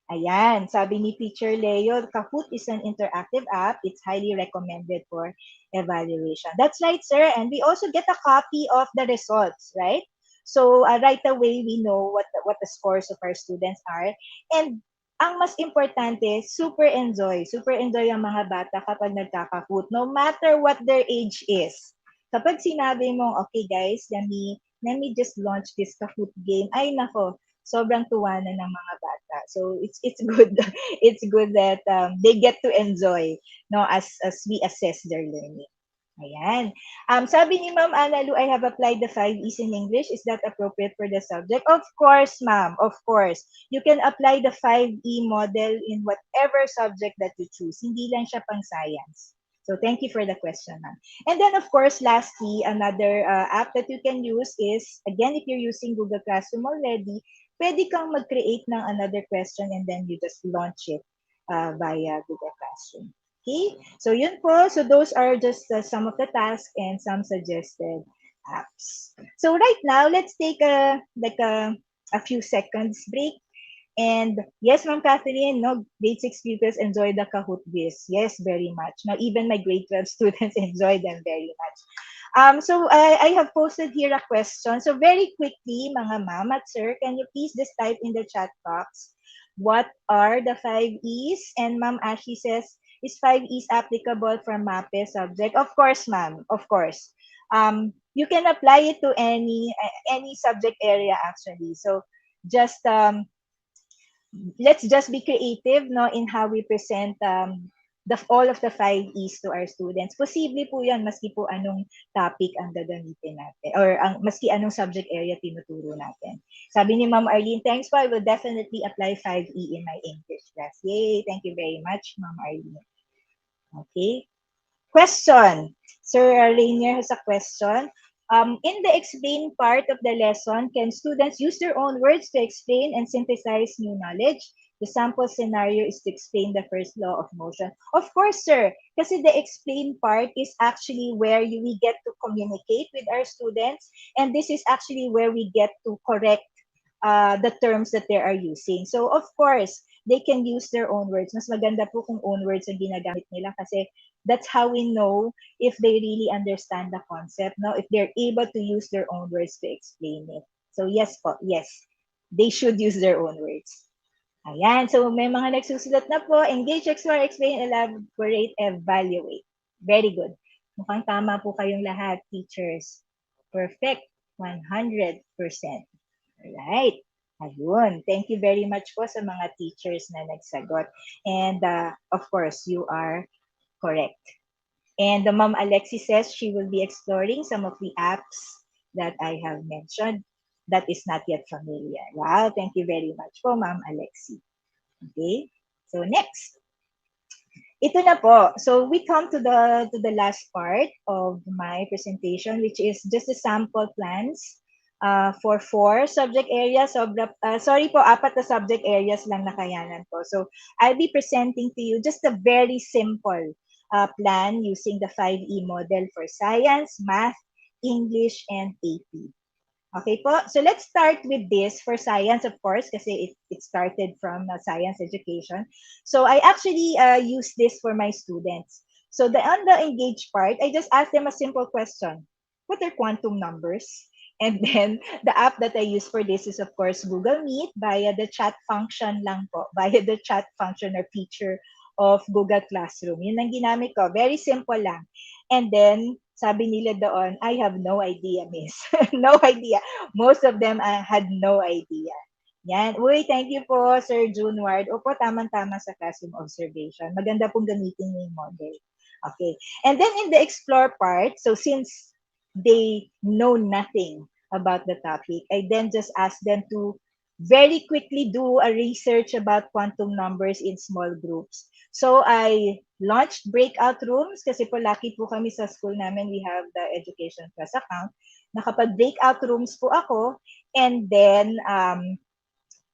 Ayan, sabi ni Teacher Leo, Kahoot is an interactive app. It's highly recommended for evaluation. That's right, sir. And we also get a copy of the results, right? So right away, we know what the scores of our students are. And ang mas importante, super enjoy. Super enjoy ang mga bata kapag nagkakahoot, no matter what their age is. Kapag sinabi mo, okay guys, let me just launch this Kahoot game, ay nako, sobrang tuwa na ng mga bata. So it's good it's good that they get to enjoy no as we assess their learning. Ayan. Sabi ni Ma'am Ana Lu, I have applied the 5 E's in English. Is that appropriate for the subject? Of course, ma'am. Of course. You can apply the 5E model in whatever subject that you choose. Hindi lang siya pang science. So thank you for the question, ma'am. And then, of course, lastly, another app that you can use is, again, if you're using Google Classroom already, pwede kang mag-create ng another question and then you just launch it via Google Classroom. Okay? So yun po. So those are just some of the tasks and some suggested apps. So right now, let's take a few seconds break. And yes, Ma'am Catherine, no, grade 6 pupils enjoy the Kahoot quiz. Yes, very much. Now, even my grade 12 students enjoy them very much. So I have posted here a question. So very quickly, mga ma'am at sir, can you please just type in the chat box, what are the 5 E's? And Ma'am Ashley says, is 5 E's applicable for MAPE subject? Of course, ma'am. Of course. You can apply it to any subject area actually. So just let's just be creative no in how we present all of the 5 E's to our students. Posible po yan maski po anong topic ang gagamitin natin or maski anong subject area tinuturo natin. Sabi ni Ma'am Arlene, thanks po, I will definitely apply 5E in my English class. Yay, thank you very much, Ma'am Arlene. Okay. Question. Sir Rainier has a question. In the explain part of the lesson, can students use their own words to explain and synthesize new knowledge? The sample scenario is to explain the first law of motion. Of course, sir, kasi the explain part is actually where we get to communicate with our students, and this is actually where we get to correct the terms that they are using. So of course, they can use their own words. Mas maganda po kung own words ang ginagamit nila kasi that's how we know if they really understand the concept, no? If they're able to use their own words to explain it. So yes po, yes, they should use their own words. Ayan, so may mga nagsusulat na po. Engage, explore, explain, elaborate, evaluate. Very good. Mukhang tama po kayong lahat, teachers. Perfect. 100%. Alright. Ayun. Thank you very much po sa mga teachers na nagsagot. And of course, you are correct. And Ma'am Alexi says she will be exploring some of the apps that I have mentioned that is not yet familiar. Wow, thank you very much po, Ma'am Alexi. Okay, so next. Ito na po. So we come to the last part of my presentation, which is just the sample plans for 4 subject areas. Sorry po, 4 na subject areas lang nakayanan po. So I'll be presenting to you just a very simple plan using the 5E model for science, math, English, and AP. Okay po, so let's start with this for science, of course, kasi it started from science education. So I actually use this for my students. So on the engage part, I just ask them a simple question. What are quantum numbers? And then the app that I use for this is, of course, Google Meet via the chat function lang po, via the chat function or feature of Google Classroom. Yun ang ginamit ko. Very simple lang. And then, sabi nila doon, I have no idea, miss. No idea. Most of them had no idea. Yan. Uy, thank you po, Sir Junward. Opo, tamang-tama sa classroom observation. Maganda pong gamitin yung model. Okay. And then in the explore part, so since they know nothing about the topic, I then just ask them to very quickly do a research about quantum numbers in small groups. So I launched breakout rooms kasi po lucky po kami sa school namin, we have the Education Plus account. Nakapag-breakout rooms po ako, and then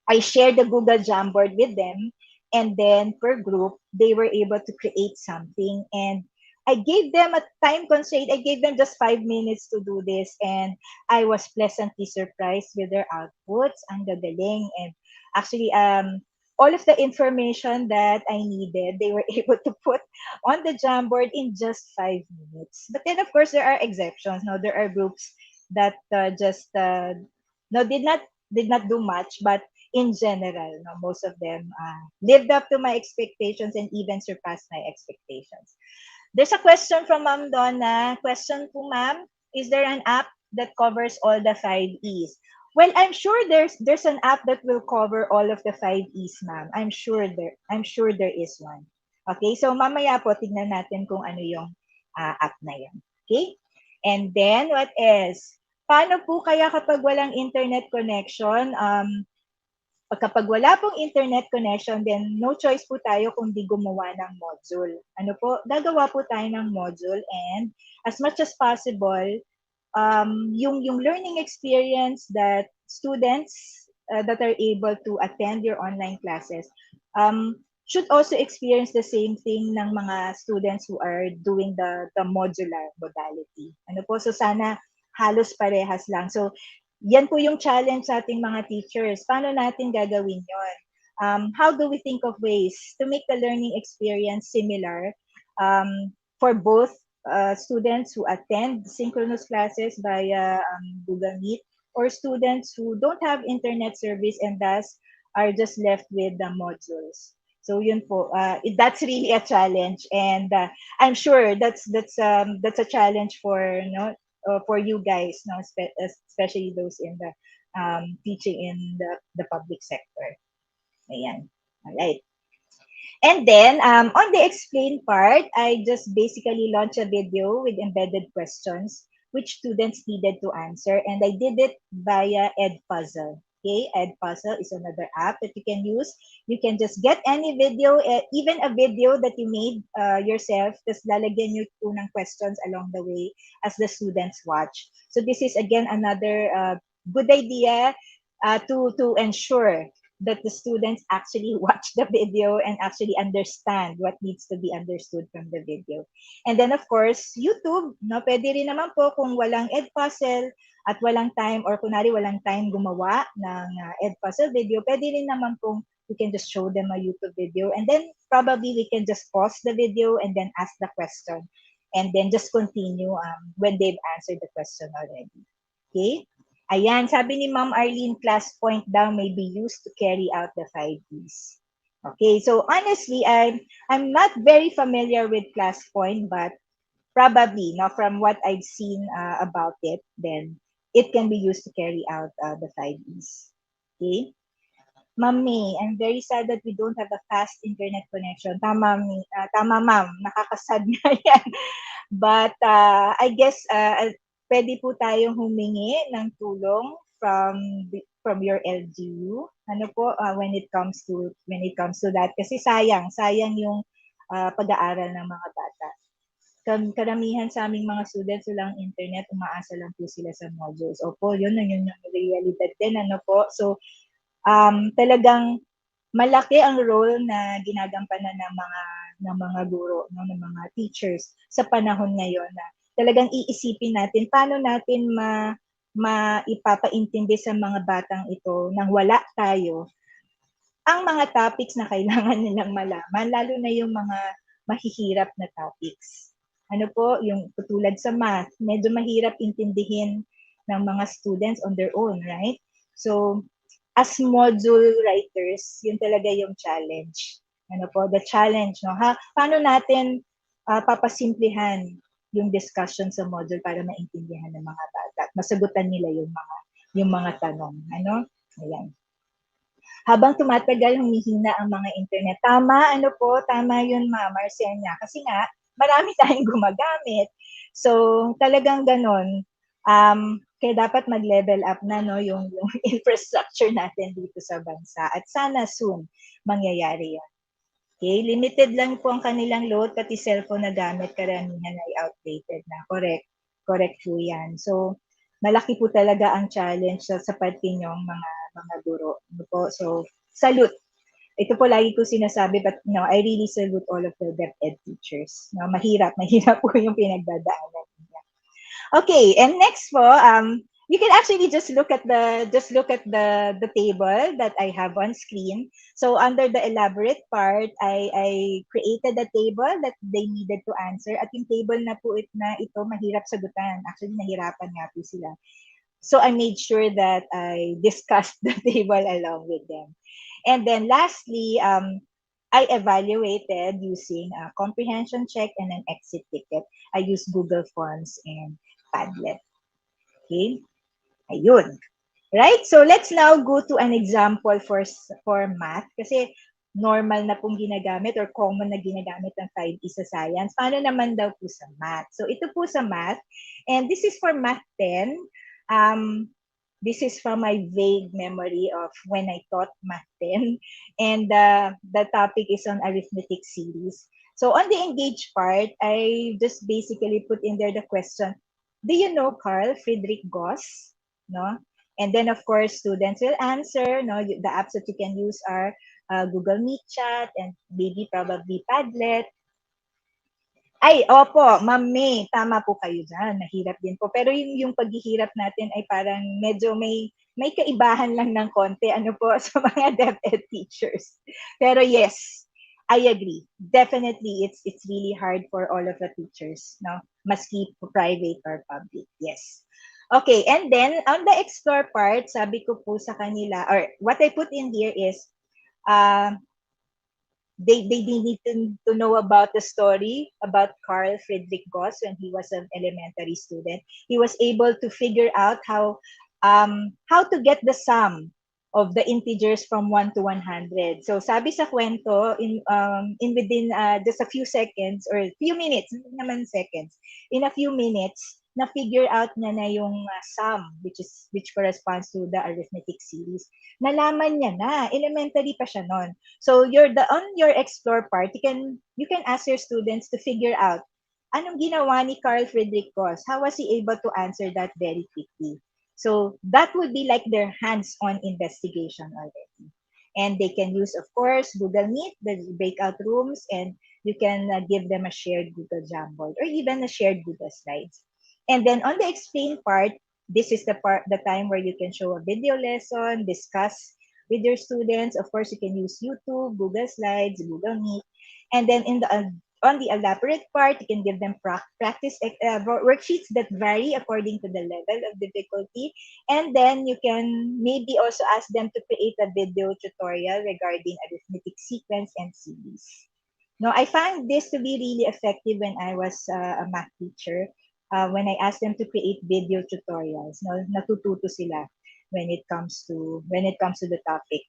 I shared the Google Jamboard with them, and then per group, they were able to create something, and I gave them a time constraint. I gave them just 5 minutes to do this, and I was pleasantly surprised with their outputs. Ang gagaling. And actually, all of the information that I needed, they were able to put on the Jamboard in just 5 minutes. But then, of course, there are exceptions. Now, there are groups that just no did not do much, but in general, no, most of them lived up to my expectations and even surpassed my expectations. There's a question from Ma'am Donna. Question po, ma'am, is there an app that covers all the 5 E's? Well, I'm sure there's an app that will cover all of the 5 E's, ma'am. I'm sure there is one. Okay, so mamaya po tignan natin kung ano yung app na yan. Okay? And then what else? Paano po kaya kapag walang internet connection? Kapag wala pong internet connection, then no choice po tayo kundi gumawa ng module. Ano po? Gagawa po tayo ng module, and as much as possible, yung learning experience that students that are able to attend your online classes should also experience the same thing ng mga students who are doing the modular modality. Ano po? So sana halos parehas lang. So yan po yung challenge sa ating mga teachers. Paano natin gagawin yon? How do we think of ways to make the learning experience similar for both students who attend synchronous classes via Google Meet, or students who don't have internet service and thus are just left with the modules? So yun po, that's really a challenge, and I'm sure that's a challenge for for you guys, no, especially those in the teaching in the public sector. Ayan. All right. And then on the explain part, I just basically launched a video with embedded questions which students needed to answer, and I did it via Edpuzzle. Okay, Edpuzzle is another app that you can use. You can just get any video, even a video that you made yourself, just lalagyan nyo po ng questions along the way as the students watch. So this is again another good idea to ensure that the students actually watch the video and actually understand what needs to be understood from the video. And then of course, YouTube, no, pwede rin naman po kung walang Edpuzzle at walang time or kunwari walang time gumawa ng Edpuzzle video, pwede rin naman pong we can just show them a YouTube video and then probably we can just pause the video and then ask the question and then just continue when they've answered the question already. Okay? Ayan, sabi ni Ma'am Arlene, class point daw may be used to carry out the 5 Ps. Okay, so honestly, I'm not very familiar with class point, but probably, no, from what I've seen about it, then it can be used to carry out the 5 Ps. Okay? Ma'am May, I'm very sad that we don't have a fast internet connection. Tama ma'am, nakakasad nga yan. But I guess pwede po tayong humingi ng tulong from your LGU. Ano po when it comes to that kasi sayang yung pag-aaral ng mga bata. Karamihan sa aming mga students walang internet, umaasa lang po sila sa modules. Opo, yun yung realidad din, ano po. So, talagang malaki ang role na ginagampanan ng mga guro, no, ng mga teachers sa panahon ngayon na talagang iisipin natin paano natin maipapaintindi sa mga batang ito nang wala tayo ang mga topics na kailangan nilang malaman, lalo na yung mga mahihirap na topics. Ano po, yung tulad sa math, medyo mahirap intindihin ng mga students on their own, right? So, as module writers, yun talaga yung challenge. Ano po, the challenge, no? Paano natin papasimplihan yung discussion sa module para maintindihan ng mga bata at masagutan nila yung mga tanong, ano? Ayan. Habang tumatagal, humihina ang mga internet. Tama yun, Ma'am Marcenia. Kasi nga, marami tayong gumagamit. So, talagang ganon. Kaya dapat mag-level up na no yung infrastructure natin dito sa bansa. At sana soon mangyayari yan. Okay, limited lang po ang kanilang load, pati cellphone na gamit, karamihan ay outdated na. Correct po yan. So, malaki po talaga ang challenge sa pati nyong mga guro. So, salute. Ito po lagi ko sinasabi, but no, I really salute all of the DepEd teachers. No, mahirap po yung pinagdadaanan niya. Okay, and next po, you can actually just look at the table that I have on screen. So under the elaborate part, I created a table that they needed to answer. At yung table na po ito mahirap sagutan. Actually, nahirapan nga po sila. So I made sure that I discussed the table along with them. And then lastly, I evaluated using a comprehension check and an exit ticket. I used Google Forms and Padlet. Okay? Ayun. Right? So let's now go to an example for math. Kasi normal na pong ginagamit or common na ginagamit ng 5E sa science. Paano naman daw po sa math? So ito po sa math. And this is for math 10. This is from my vague memory of when I taught math 10. And the topic is on arithmetic series. So on the engage part, I just basically put in there the question, do you know Carl Friedrich Gauss? No? And then of course, students will answer. No? The apps that you can use are Google Meet Chat and maybe probably Padlet. Ay, opo, Ma'am May, tama po kayo dyan. Mahirap din po. Pero yung paghihirap natin ay parang medyo may kaibahan lang ng konti ano po sa mga DepEd teachers. Pero yes, I agree. Definitely, it's really hard for all of the teachers, no? Maski private or public. Yes. Okay, and then on the explore part, sabi ko po sa kanila, or what I put in here is, they need to know about the story about Carl Friedrich Gauss when he was an elementary student. He was able to figure out how to get the sum of the integers from 1 to 100. So sabi sa kwento, in within just a few seconds or few minutes, hindi naman seconds, in a few minutes, na-figure out na yung sum, which corresponds to the arithmetic series. Nalaman niya na, elementary pa siya nun. So on your explore part, you can ask your students to figure out anong ginawa ni Carl Friedrich Gauss. How was he able to answer that very quickly? So that would be like their hands-on investigation already. And they can use, of course, Google Meet, the breakout rooms, and you can give them a shared Google Jamboard or even a shared Google Slides. And then on the explain part, this is the time where you can show a video lesson, discuss with your students. Of course, you can use YouTube, Google Slides, Google Meet. And then on the elaborate part, you can give them practice worksheets that vary according to the level of difficulty. And then you can maybe also ask them to create a video tutorial regarding arithmetic sequence and series. No, I found this to be really effective when I was a math teacher. When I asked them to create video tutorials, no, natututo sila when it comes to the topic.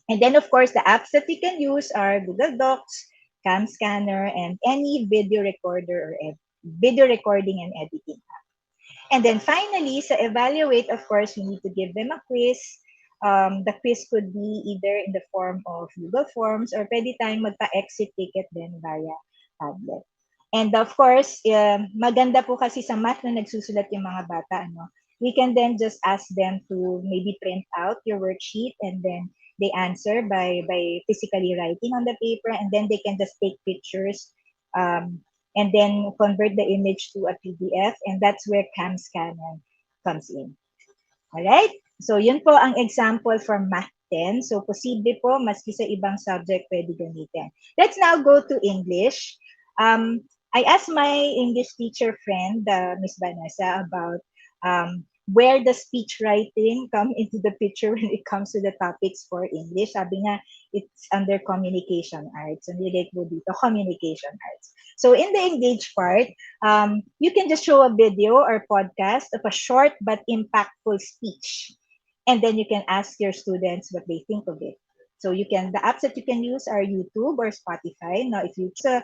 And then, of course, the apps that you can use are Google Docs, Cam Scanner, and any video recorder or video recording and editing. And then finally, sa evaluate, of course, we need to give them a quiz. The quiz could be either in the form of Google Forms or pwede tayong magpa-exit ticket din via tablet. And of course, maganda po kasi sa math na nagsusulat yung mga bata, ano, we can then just ask them to maybe print out your worksheet and then they answer by physically writing on the paper, and then they can just take pictures and then convert the image to a PDF, and that's where Cam Scanner comes in. Alright? So, yun po ang example for Math 10. So, posible po, maski sa ibang subject, pwede gamitin. Let's now go to English. I asked my English teacher friend, Miss Vanessa, about where does speech writing come into the picture when it comes to the topics for English. Sabi nga, it's under communication arts. So, nilagay po dito, communication arts. So, in the engage part, you can just show a video or podcast of a short but impactful speech. And then you can ask your students what they think of it. So, the apps that you can use are YouTube or Spotify. Now, if you choose a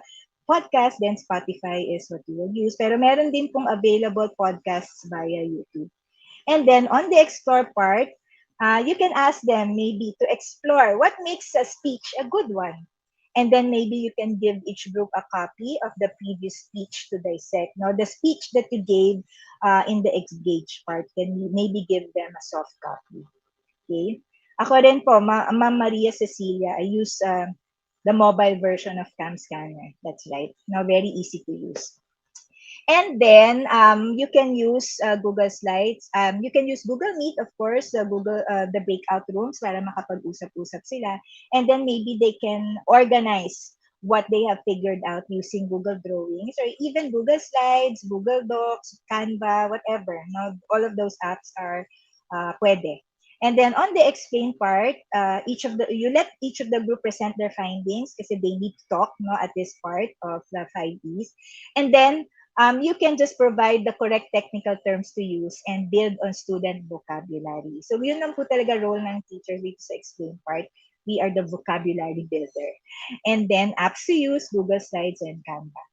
podcast, then Spotify is what you will use. Pero meron din pong available podcasts via YouTube. And then on the explore part, you can ask them maybe to explore what makes a speech a good one. And then maybe you can give each group a copy of the previous speech to dissect. Now, the speech that you gave in the engage part, can you maybe give them a soft copy. Okay? Ako rin po, Ma'am Maria Cecilia, I use the mobile version of Cam Scanner. That's right. Now, very easy to use. And then you can use Google Slides. You can use Google Meet, of course, the breakout rooms para makapag-usap-usap sila. And then maybe they can organize what they have figured out using Google Drawings or even Google Slides, Google Docs, Canva, whatever. Now, all of those apps are pwede. And then on the explain part, you let each of the group present their findings kasi they need to talk, no, at this part of the 5Es. And then you can just provide the correct technical terms to use and build on student vocabulary. So yun lang po talaga role ng teacher dito sa explain part. We are the vocabulary builder. And then apps to use, Google Slides and Canva.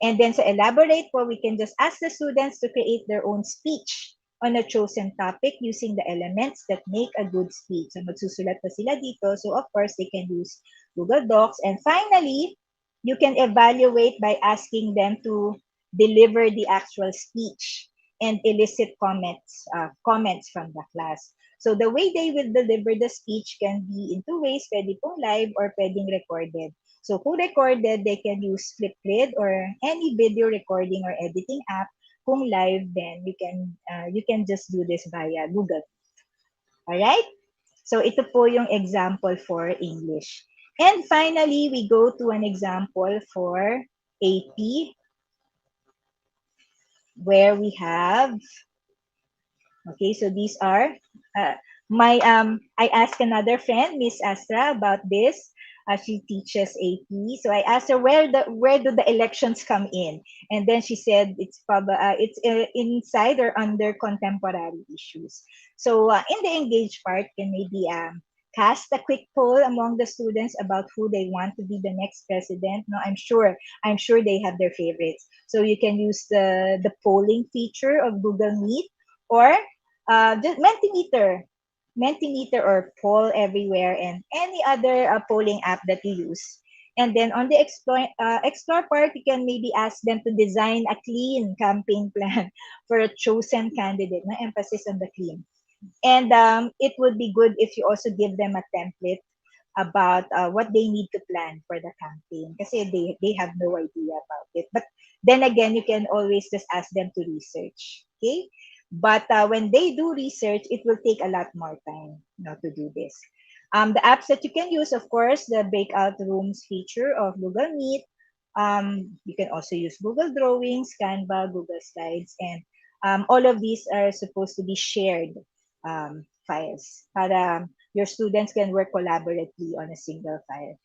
And then sa elaborate po, we can just ask the students to create their own speech on a chosen topic using the elements that make a good speech. So magsusulat pa sila dito. So of course, they can use Google Docs. And finally, you can evaluate by asking them to deliver the actual speech and elicit comments from the class. So the way they will deliver the speech can be in two ways, pwede pong live or pwedeng recorded. So kung recorded, they can use Flipgrid or any video recording or editing app. Kung live, then you can just do this via Google. Alright? So ito po yung example for English. And finally, we go to an example for AP, where we have, okay, so these are I asked another friend, Miss Astra, about this. She teaches AP, so I asked her where do the elections come in, and then she said it's inside or under contemporary issues. So in the engage part, can maybe cast a quick poll among the students about who they want to be the next president. No, I'm sure they have their favorites. So you can use the polling feature of Google Meet or just Mentimeter or Poll Everywhere and any other polling app that you use. And then on the explore part, you can maybe ask them to design a clean campaign plan for a chosen candidate. No emphasis on the clean. And it would be good if you also give them a template about what they need to plan for the campaign kasi they have no idea about it. But then again, you can always just ask them to research. Okay? But when they do research, it will take a lot more time, to do this. The apps that you can use, of course, the breakout rooms feature of Google Meet. You can also use Google Drawings, Canva, Google Slides, and all of these are supposed to be shared files para your students can work collaboratively on a single file.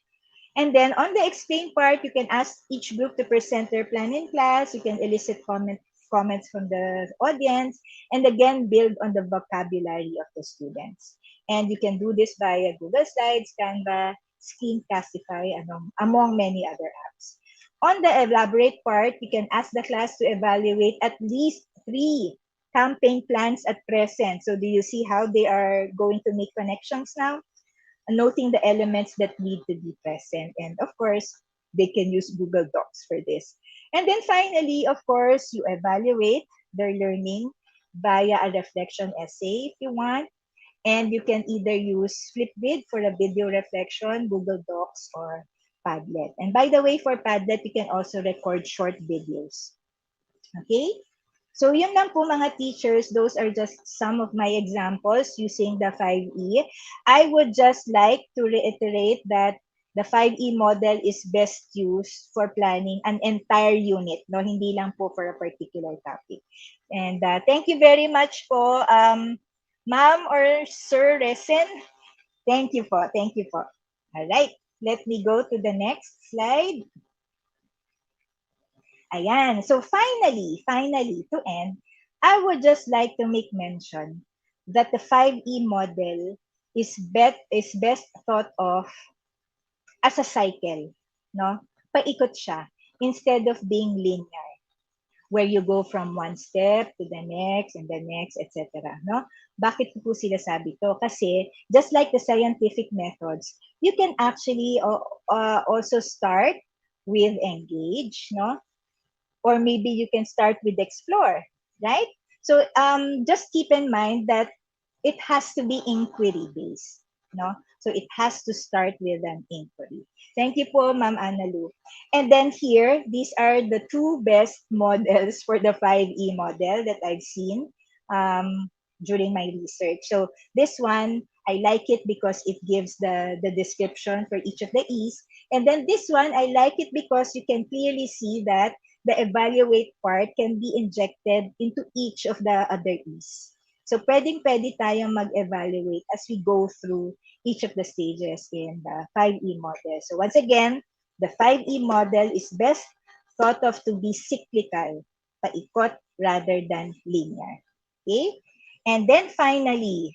And then on the explain part, you can ask each group to present their plan in class. You can elicit comments from the audience, and again, build on the vocabulary of the students. And you can do this via Google Slides, Canva, Screencastify, among many other apps. On the elaborate part, you can ask the class to evaluate at least 3 campaign plans at present. So do you see how they are going to make connections now? Noting the elements that need to be present. And of course, they can use Google Docs for this. And then finally, of course, you evaluate their learning via a reflection essay if you want. And you can either use Flipgrid for a video reflection, Google Docs, or Padlet. And by the way, for Padlet, you can also record short videos. Okay? So yun lang po mga teachers, those are just some of my examples using the 5E. I would just like to reiterate that the 5E model is best used for planning an entire unit, no? Hindi lang po for a particular topic. And thank you very much po, Ma'am or Sir Resen. Thank you po, thank you po. All right, let me go to the next slide. Ayan. So finally, to end, I would just like to make mention that the 5E model is best thought of as a cycle, no? Paikot siya instead of being linear, where you go from one step to the next and the next, etc. No? Bakit ko po sila sabi to? Kasi just like the scientific methods, you can actually also start with engage, no? Or maybe you can start with explore, right? So just keep in mind that it has to be inquiry based, no? So it has to start with an inquiry. Thank you po, Ma'am Analu. And then here, these are the 2 best models for the 5E model that I've seen during my research. So this one, I like it because it gives the description for each of the E's. And then this one, I like it because you can clearly see that the evaluate part can be injected into each of the other E's. So pwede tayong mag-evaluate as we go through each of the stages in the 5E model. So once again, the 5E model is best thought of to be cyclical, paikot rather than linear. Okay? And then finally,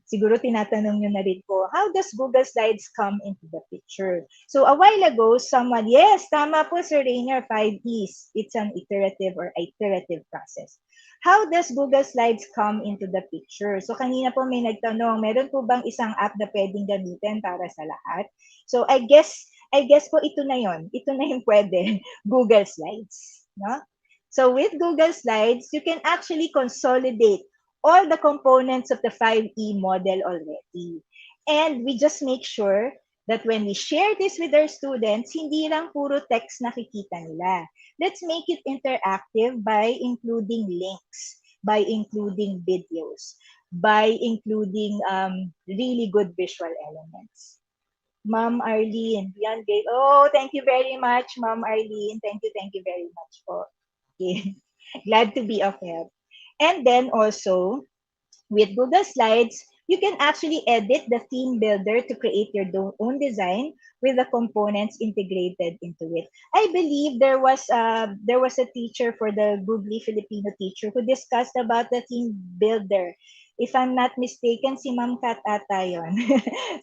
siguro tinatanong nyo na rin po, how does Google Slides come into the picture? So a while ago, someone, yes, tama po Sir Rainier, 5 E's. It's an iterative or iterative process. How does Google Slides come into the picture? So kanina po may nagtanong, meron po bang isang app na pwedeng gamitin para sa lahat? So I guess po ito na yon. Ito na yung pwede, Google Slides. No? So with Google Slides, you can actually consolidate all the components of the 5E model already. And we just make sure that when we share this with our students, hindi lang puro text nakikita nila. Let's make it interactive by including links, by including videos, by including really good visual elements. Ma'am Arlene, beyond great. Oh, thank you very much, Ma'am Arlene. Thank you very much po. Okay. Glad to be of help. And then also, with Google Slides, you can actually edit the theme builder to create your own design with the components integrated into it. I believe there was a teacher for the Googly Filipino teacher who discussed about the theme builder. If I'm not mistaken, si Ma'am Kat ata yun.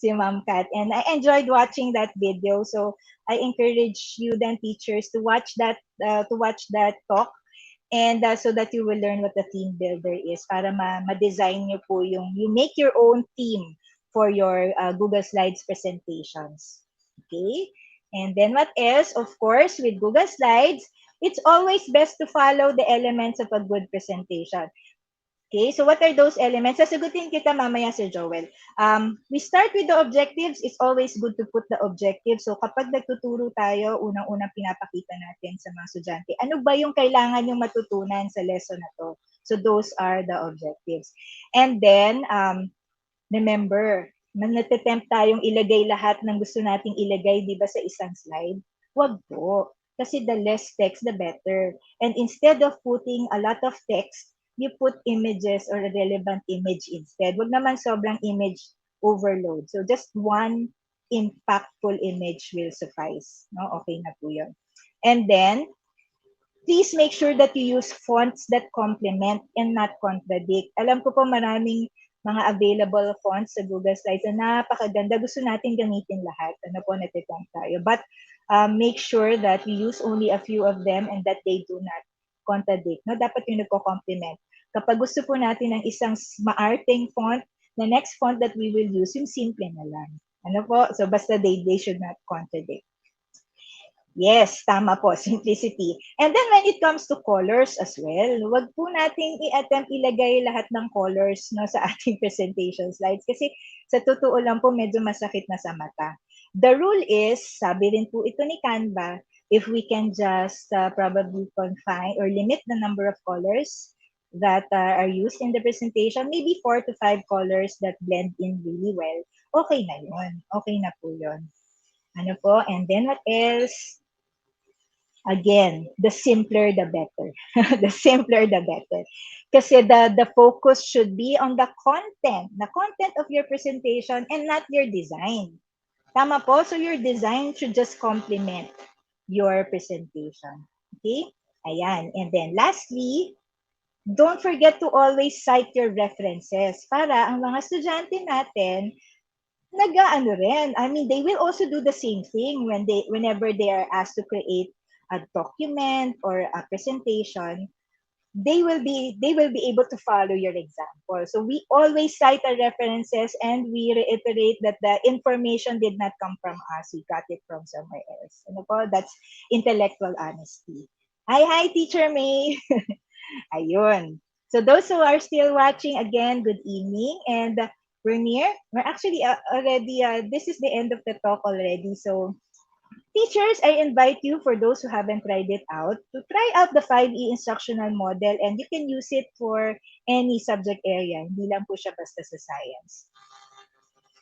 Si Ma'am Kat. And I enjoyed watching that video. So I encourage you then teachers to watch that talk. And so that you will learn what the theme builder is para ma-design nyo po you make your own theme for your Google Slides presentations. Okay? And then what else? Of course, with Google Slides, it's always best to follow the elements of a good presentation. Okay, so what are those elements? Sasagutin kita mamaya, Sir Joel. We start with the objectives. It's always good to put the objectives. So kapag nagtuturo tayo, unang-unang pinapakita natin sa mga estudyante, ano ba yung kailangan yung matutunan sa lesson na to? So those are the objectives. And then, remember, natitempt tayong ilagay lahat ng gusto nating ilagay, di ba, sa isang slide? Wag po. Kasi the less text, the better. And instead of putting a lot of text, you put images or a relevant image instead. Wag naman sobrang image overload. So just one impactful image will suffice. No? Okay na po yun. And then, please make sure that you use fonts that complement and not contradict. Alam ko po maraming mga available fonts sa Google Slides na napakaganda. Gusto natin gamitin lahat. Ano po, natitank tayo. But make sure that we use only a few of them and that they do not contradict. No? Dapat yung nagko-complement. Kapag gusto po natin ng isang maarteng font, the next font that we will use, yung simple na lang. Ano po? So basta they should not contradict. Yes, tama po, simplicity. And then when it comes to colors as well, wag po nating i-attempt ilagay lahat ng colors no sa ating presentation slides kasi sa totoo lang po medyo masakit na sa mata. The rule is, sabi rin po ito ni Canva, if we can just probably confine or limit the number of colors that are used in the presentation, maybe 4 to 5 colors that blend in really well, okay na yun. Okay na po yun. Ano po? And then what else? Again, the simpler the better. The simpler the better. Kasi the focus should be on the content of your presentation and not your design. Tama po? So your design should just complement your presentation. Okay? Ayan. And then lastly, don't forget to always cite your references para ang mga estudyante natin nag-aano rin. I mean, they will also do the same thing whenever they are asked to create a document or a presentation. They will be able to follow your example. So we always cite our references and we reiterate that the information did not come from us. We got it from somewhere else. Ano po? That's intellectual honesty. Hi, Teacher May. Ayun. So those who are still watching, again, good evening. And we're actually already, this is the end of the talk already. So teachers, I invite you, for those who haven't tried it out, to try out the 5E instructional model and you can use it for any subject area. Hindi lang po siya basta sa science.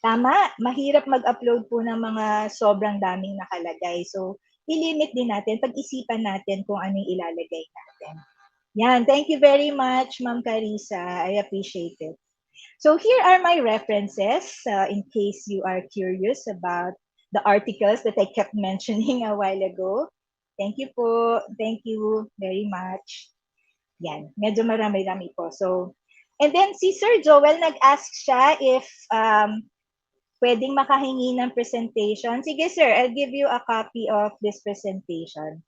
Tama, mahirap mag-upload po ng mga sobrang daming nakalagay. So, ilimit din natin, pag-isipan natin kung ano yung ilalagay natin. Yan, thank you very much, Ma'am Carissa. I appreciate it. So here are my references in case you are curious about the articles that I kept mentioning a while ago. Thank you po. Thank you very much. Yan, medyo marami-rami po. So, and then si Sir Joel nag-ask siya if pwedeng makahingi ng presentation. Sige sir, I'll give you a copy of this presentation.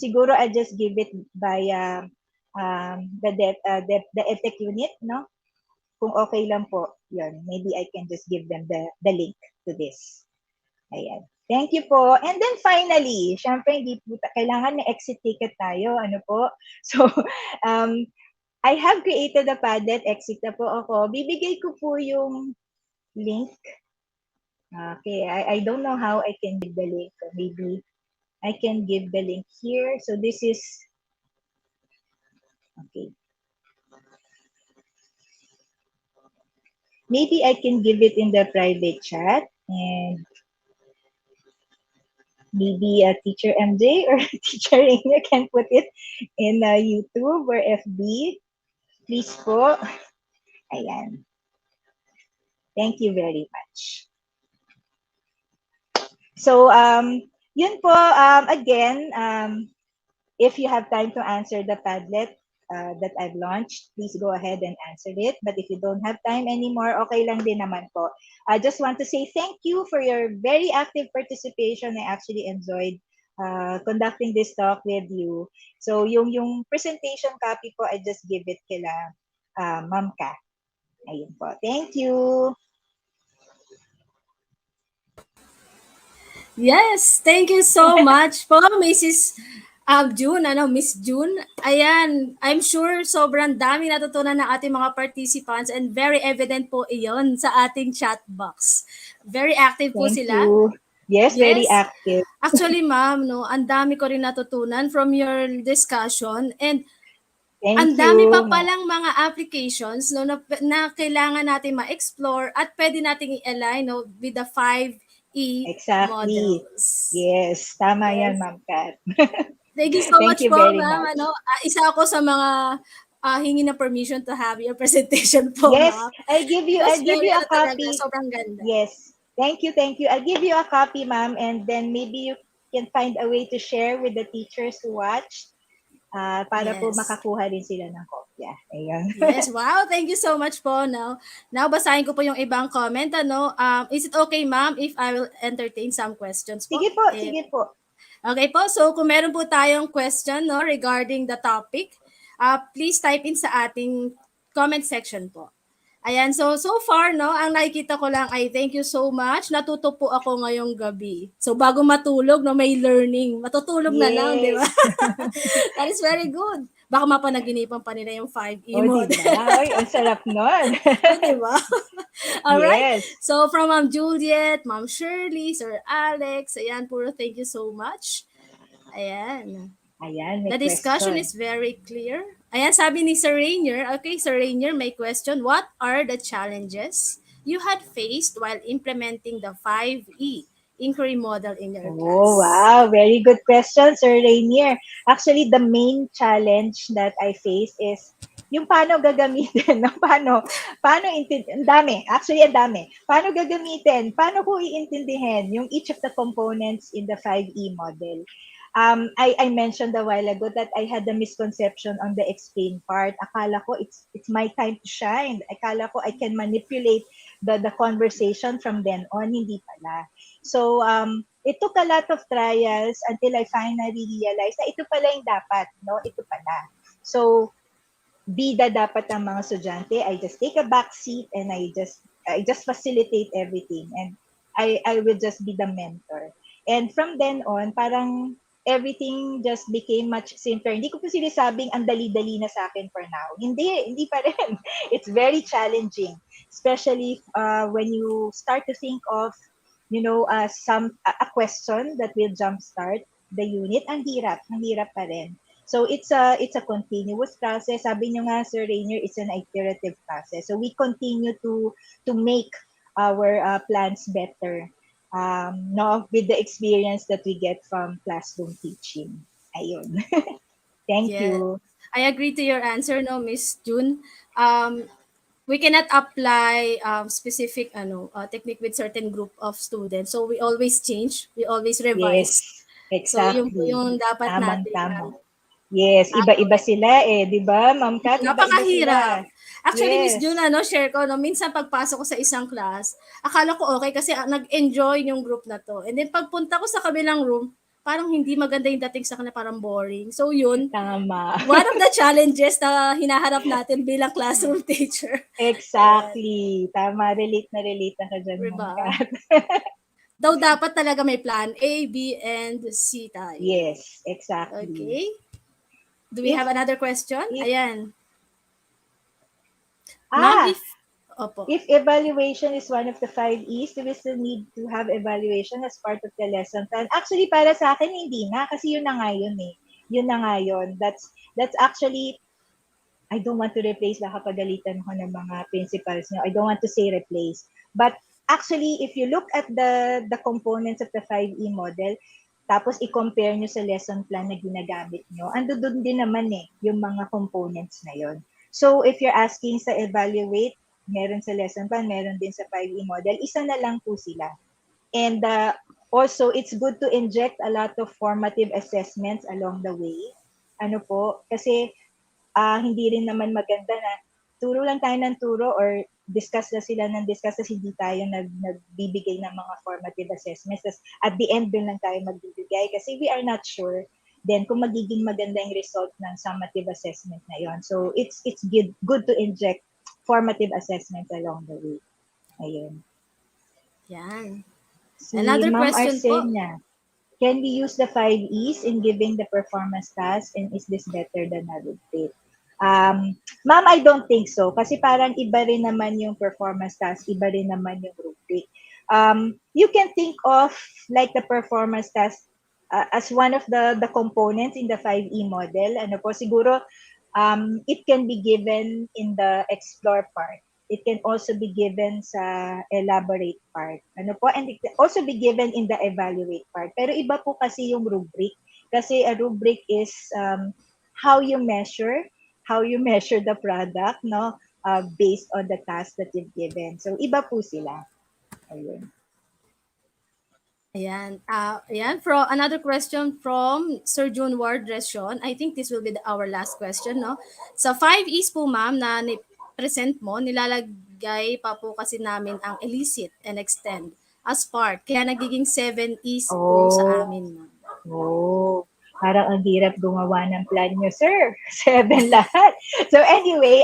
Siguro I'll just give it via the EdTech unit, no? Kung okay lang po, yun. Maybe I can just give them the link to this. Ayan. Thank you po. And then finally, syempre, hindi po, kailangan may exit ticket tayo. Ano po? So, I have created a Padlet. Exit na po ako. Bibigay ko po yung link. Okay, I don't know how I can give the link. Maybe I can give the link here. So this is, okay. Maybe I can give it in the private chat and maybe a teacher MJ or teacher Raina can put it in YouTube or FB. Please po. Ayan. Thank you very much. So, yun po, again, if you have time to answer the Padlet that I've launched, please go ahead and answer it. But if you don't have time anymore, okay lang din naman po. I just want to say thank you for your very active participation. I actually enjoyed conducting this talk with you. So, yung presentation copy po, I just give it kila Ma'am Ka. Ayun po. Thank you. Yes, thank you so much po, Mrs. June, Miss June. Ayan, I'm sure sobrang dami natutunan ng ating mga participants and very evident po iyon sa ating chat box. Very active po Thank sila. you. Yes, very Yes. active. Actually, ma'am, no, ang dami ko rin natutunan from your discussion and ang Thank dami pa you. palang mga applications no, na kailangan natin ma-explore at pwede nating i-align no, with the 5E Exactly. models. Yes, tama Yes. yan, Ma'am Kat. Thank you so Thank much you po, very ma'am. much. Isa ako sa mga hingi ng permission to have your presentation po, Yes, ma'am. It was I'll give very, you a talaga, copy. sobrang ganda. Yes. Thank you, thank you. I'll give you a copy, ma'am, and then maybe you can find a way to share with the teachers who watch para po Yes. makakuha din sila ng kopya. Ayun. Yes, wow. Thank you so much po. Now basahin ko po yung ibang comment. Is it okay, ma'am, if I will entertain some questions po? Sige po, Eh, sige po. okay po. So kung meron po tayong question no, regarding the topic, please type in sa ating comment section po. Ayan, so far, no, ang nakikita ko lang ay thank you so much. Natuto po ako ngayong gabi. So bago matulog, no, may learning. Matutulog na lang, di ba? Yes. That is very good. Baka mapanaginipan pa nila yung 5E O, model. diba? Oy, ang sarap nun. Di ba? Alright. Yes. So from Ma'am Juliet, Ma'am Shirley, Sir Alex, ayan, puro thank you so much. Ayan. Ayan, may The discussion question. is very clear. Ayan, sabi ni Sir Rainier. Okay, Sir Rainier, may question. What are the challenges you had faced while implementing the 5E inquiry model in your Oh, class? wow. Very good question, Sir Rainier. Actually, the main challenge that I face is yung paano gagamitin, no? Ang dami. Actually, ang dami. Paano gagamitin? Paano ko iintindihin yung each of the components in the 5E model? I mentioned a while ago that I had a misconception on the explain part. Akala ko it's my time to shine. Akala ko I can manipulate the conversation from then on. Hindi pala. So, it took a lot of trials until I finally realized na ito pala yung dapat, no? Ito pala. So, bida dapat ang mga estudyante. I just take a back seat and I just facilitate everything and I will just be the mentor. And from then on, parang everything just became much simpler. Hindi ko po sinasabing ang dali-dali na sa akin for now. Hindi pa rin. It's very challenging, especially when you start to think of, a question that will jumpstart the unit. Ang hirap pa rin. So it's a continuous process. Sabi niyo nga, Sir Rainier, it's an iterative process. So we continue to make our plans better. No, with the experience that we get from classroom teaching. Ayun. Thank Yes. you. I agree to your answer, no, Miss June. We cannot apply specific technique with certain group of students. So we always change, we always revise. Yes, So yung po exactly. yung dapat natin Tamang-tama. Yes, iba-iba sila eh, 'di ba? Ma'am Kat, iba-iba napakahirap. sila. Actually, Miss Yes. June, share ko, no, minsan pagpasok ko sa isang class, akala ko okay kasi nag-enjoy yung group na to. And then pagpunta ko sa kabilang room, parang hindi maganda yung dating sa kanila, parang boring. So yun, Tama. one of the challenges na hinaharap natin bilang classroom teacher. Ayan. Exactly. Tama, relate na ka dyan, Ma'am Diba? Kat. Daw dapat talaga may plan A, B, and C tayo. Yes, exactly. Okay. Do we If, have another question? if, Ayan. Ma'am, ah, opo. if evaluation is one of the 5 E's, do we still need to have evaluation as part of the lesson plan? Actually, para sa akin, hindi na. Kasi yun na nga yun eh. Yun na nga yun. That's actually, I don't want to replace, baka pagalitan ko ng mga principals nyo. I don't want to say replace. But actually, if you look at the components of the 5E model, tapos i-compare nyo sa lesson plan na ginagamit nyo, ando doon din naman eh, yung mga components na yon. So, if you're asking sa evaluate, meron sa lesson plan, meron din sa 5E model, isa na lang po sila. And also, it's good to inject a lot of formative assessments along the way. Ano po, kasi hindi rin naman maganda na turo lang tayo ng turo or discuss na sila ng discuss kasi hindi tayo nagbibigay ng mga formative assessments. Tas at the end doon lang tayo magbibigay kasi we are not sure then kung magiging maganda yung result ng summative assessment na yon. So it's good to inject formative assessments along the way. Ayun. Yan. Si Another Ma'am question po. Arsenia. Can we use the 5 E's in giving the performance task, and is this better than a rubric? Ma'am, I don't think so. Kasi parang iba rin naman yung performance task, iba rin naman yung rubric. You can think of like the performance task as one of the components in the 5E model. Ano po, siguro it can be given in the explore part. It can also be given sa elaborate part. Ano po? And it can also be given in the evaluate part. Pero iba po kasi yung rubric. Kasi a rubric is how you measure the product, no? Based on the task that you've given. So, iba po sila. Ayun. Ayan. From another question from Sir June Ward Resyon. I think this will be our last question, no? Sa 5 E's po, ma'am, na present mo, nilalagay pa po kasi namin ang elicit and extend as part. Kaya nagiging 7 E's po sa Oh, amin, ma'am. oh. Parang ang hirap gumawa ng plan nyo, sir. 7 lahat. So anyway,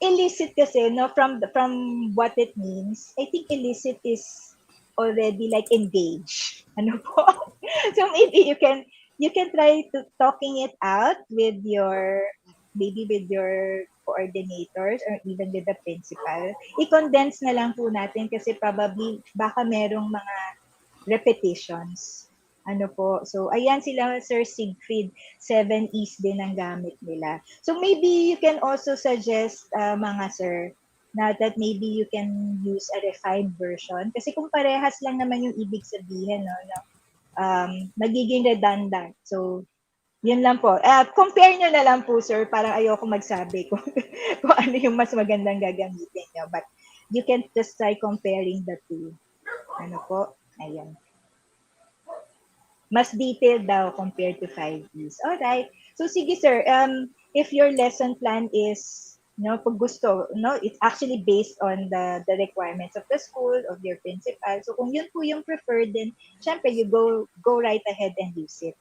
illicit kasi, no, from what it means, I think illicit is already like engaged. Ano po? So maybe you can try to talking it out with your maybe with your coordinators or even with the principal. I-condense na lang po natin kasi probably baka merong mga repetitions. Ano po. So, ayan sila, Sir Siegfried. 7 E's din ang gamit nila. So, maybe you can also suggest, mga sir, na that maybe you can use a refined version. Kasi kung parehas lang naman yung ibig sabihin, no, magiging redundant. So, yun lang po. Compare nyo na lang po, sir. Parang ayoko magsabi kung, kung ano yung mas magandang gagamitin nyo. But you can just try comparing the two. Ano po? Ayan. Mas detailed daw compared to 5 E's. Alright. So, sige, sir. If your lesson plan is, no, pag gusto, no, it's actually based on the requirements of the school, of your principal. So, kung yun po yung preferred, then, syempre, you go right ahead and use it.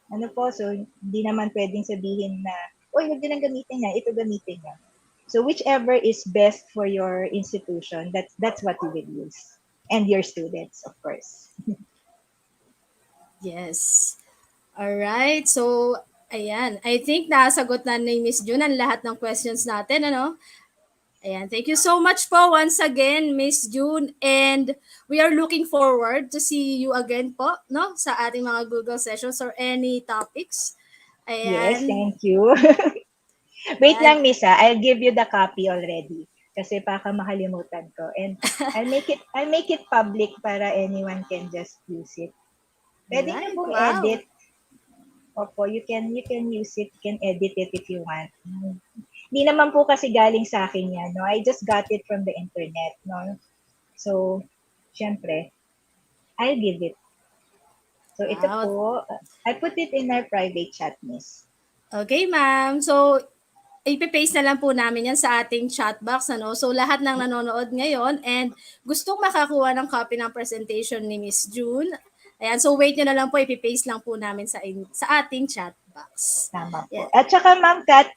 Ano po? So, hindi naman pwedeng sabihin na, oy, huwag din ang gamitin niya, ito gamitin niya. So, whichever is best for your institution, that's what you will use. And your students, of course. Yes. Alright. So, ayan. I think nasagot na ni Miss June ang lahat ng questions natin, ano? Ayan. Thank you so much po once again, Miss June. And we are looking forward to see you again po, no? Sa ating mga Google sessions or any topics. Yes, Ayan. thank you. Wait Ayan. lang, Miss, I'll give you the copy already. Kasi baka makalimutan ko. And I'll make it public para anyone can just use it. Pwede nyo Alright. pong Wow. edit. Opo, you can use it, you can edit it if you want. Hindi naman po kasi galing sa akin yan, no? I just got it from the internet, no? So, syempre, I'll give it. So, ito Wow. po, I put it in our private chat, Miss. Okay, ma'am. So, ipipaste na lang po namin yan sa ating chat box. Ano? So, lahat ng nanonood ngayon and gustong makakuha ng copy ng presentation ni Miss June, ayan, so wait nyo na lang po, ipipaste lang po namin sa ating chat box. Tama po. Yeah. At saka, Ma'am Kat,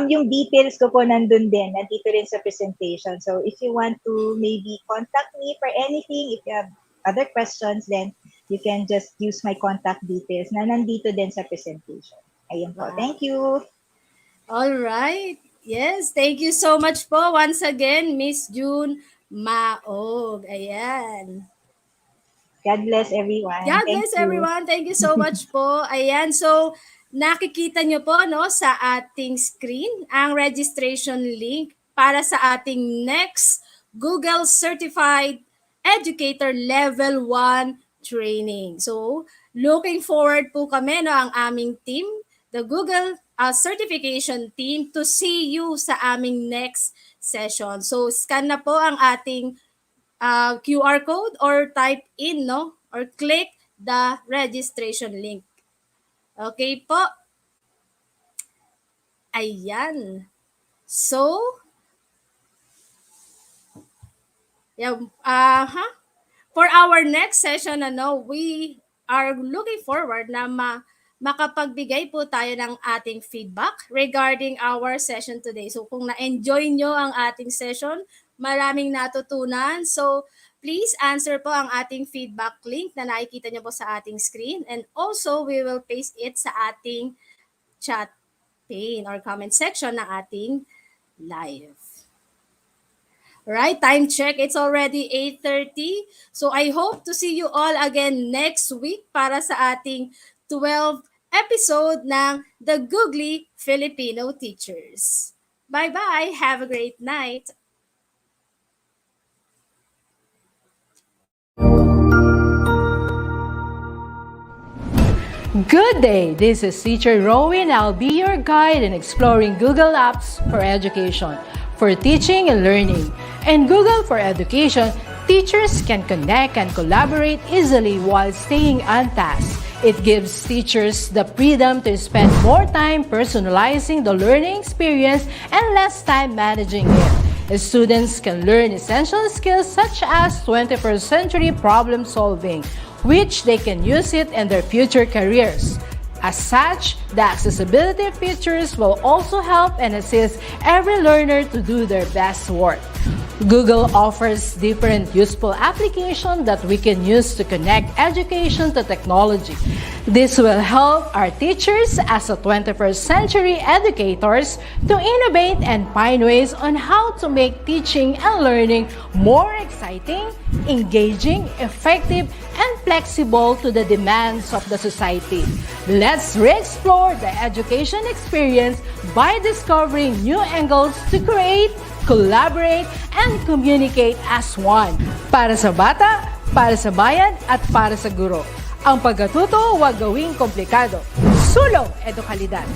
yung details ko po nandun din, nandito rin sa presentation. So, if you want to maybe contact me for anything, if you have other questions, then you can just use my contact details na nandito din sa presentation. Ayun po. Wow. Thank you. All right. Yes, thank you so much po once again, Miss June Maog. Ayan. God bless everyone. God Thank bless you. everyone. Thank you so much po. Ayan, so nakikita nyo po no sa ating screen ang registration link para sa ating next Google Certified Educator Level 1 training. So, looking forward po kami no ang aming team, the Google certification team to see you sa aming next session. So, scan na po ang ating QR code or type in, no? Or click the registration link. Okay po? Ayan. So, yeah, for our next session, we are looking forward na makapagbigay po tayo ng ating feedback regarding our session today. So, kung na-enjoy nyo ang ating session, maraming natutunan. So, please answer po ang ating feedback link na nakikita niyo po sa ating screen, and also we will paste it sa ating chat pane or comment section ng ating live. Right, time check. It's already 8:30. So I hope to see you all again next week para sa ating 12th episode ng The Googly Filipino Teachers. Bye-bye. Have a great night. Good day, this is Teacher Rowan. I'll be your guide in exploring Google Apps for education, for teaching and learning. In Google for Education, teachers can connect and collaborate easily while staying on task. It gives teachers the freedom to spend more time personalizing the learning experience and less time managing it. Students can learn essential skills such as 21st century problem solving, which they can use it in their future careers. As such, the accessibility features will also help and assist every learner to do their best work. Google offers different useful applications that we can use to connect education to technology. This will help our teachers as a 21st century educators to innovate and find ways on how to make teaching and learning more exciting, engaging, effective, and flexible to the demands of the society. Let's re-explore the education experience by discovering new angles to create, collaborate, and communicate as one. Para sa bata, para sa bayan, at para sa guro. Ang pagkatuto, huwag gawing komplikado. Sulong edukalidad.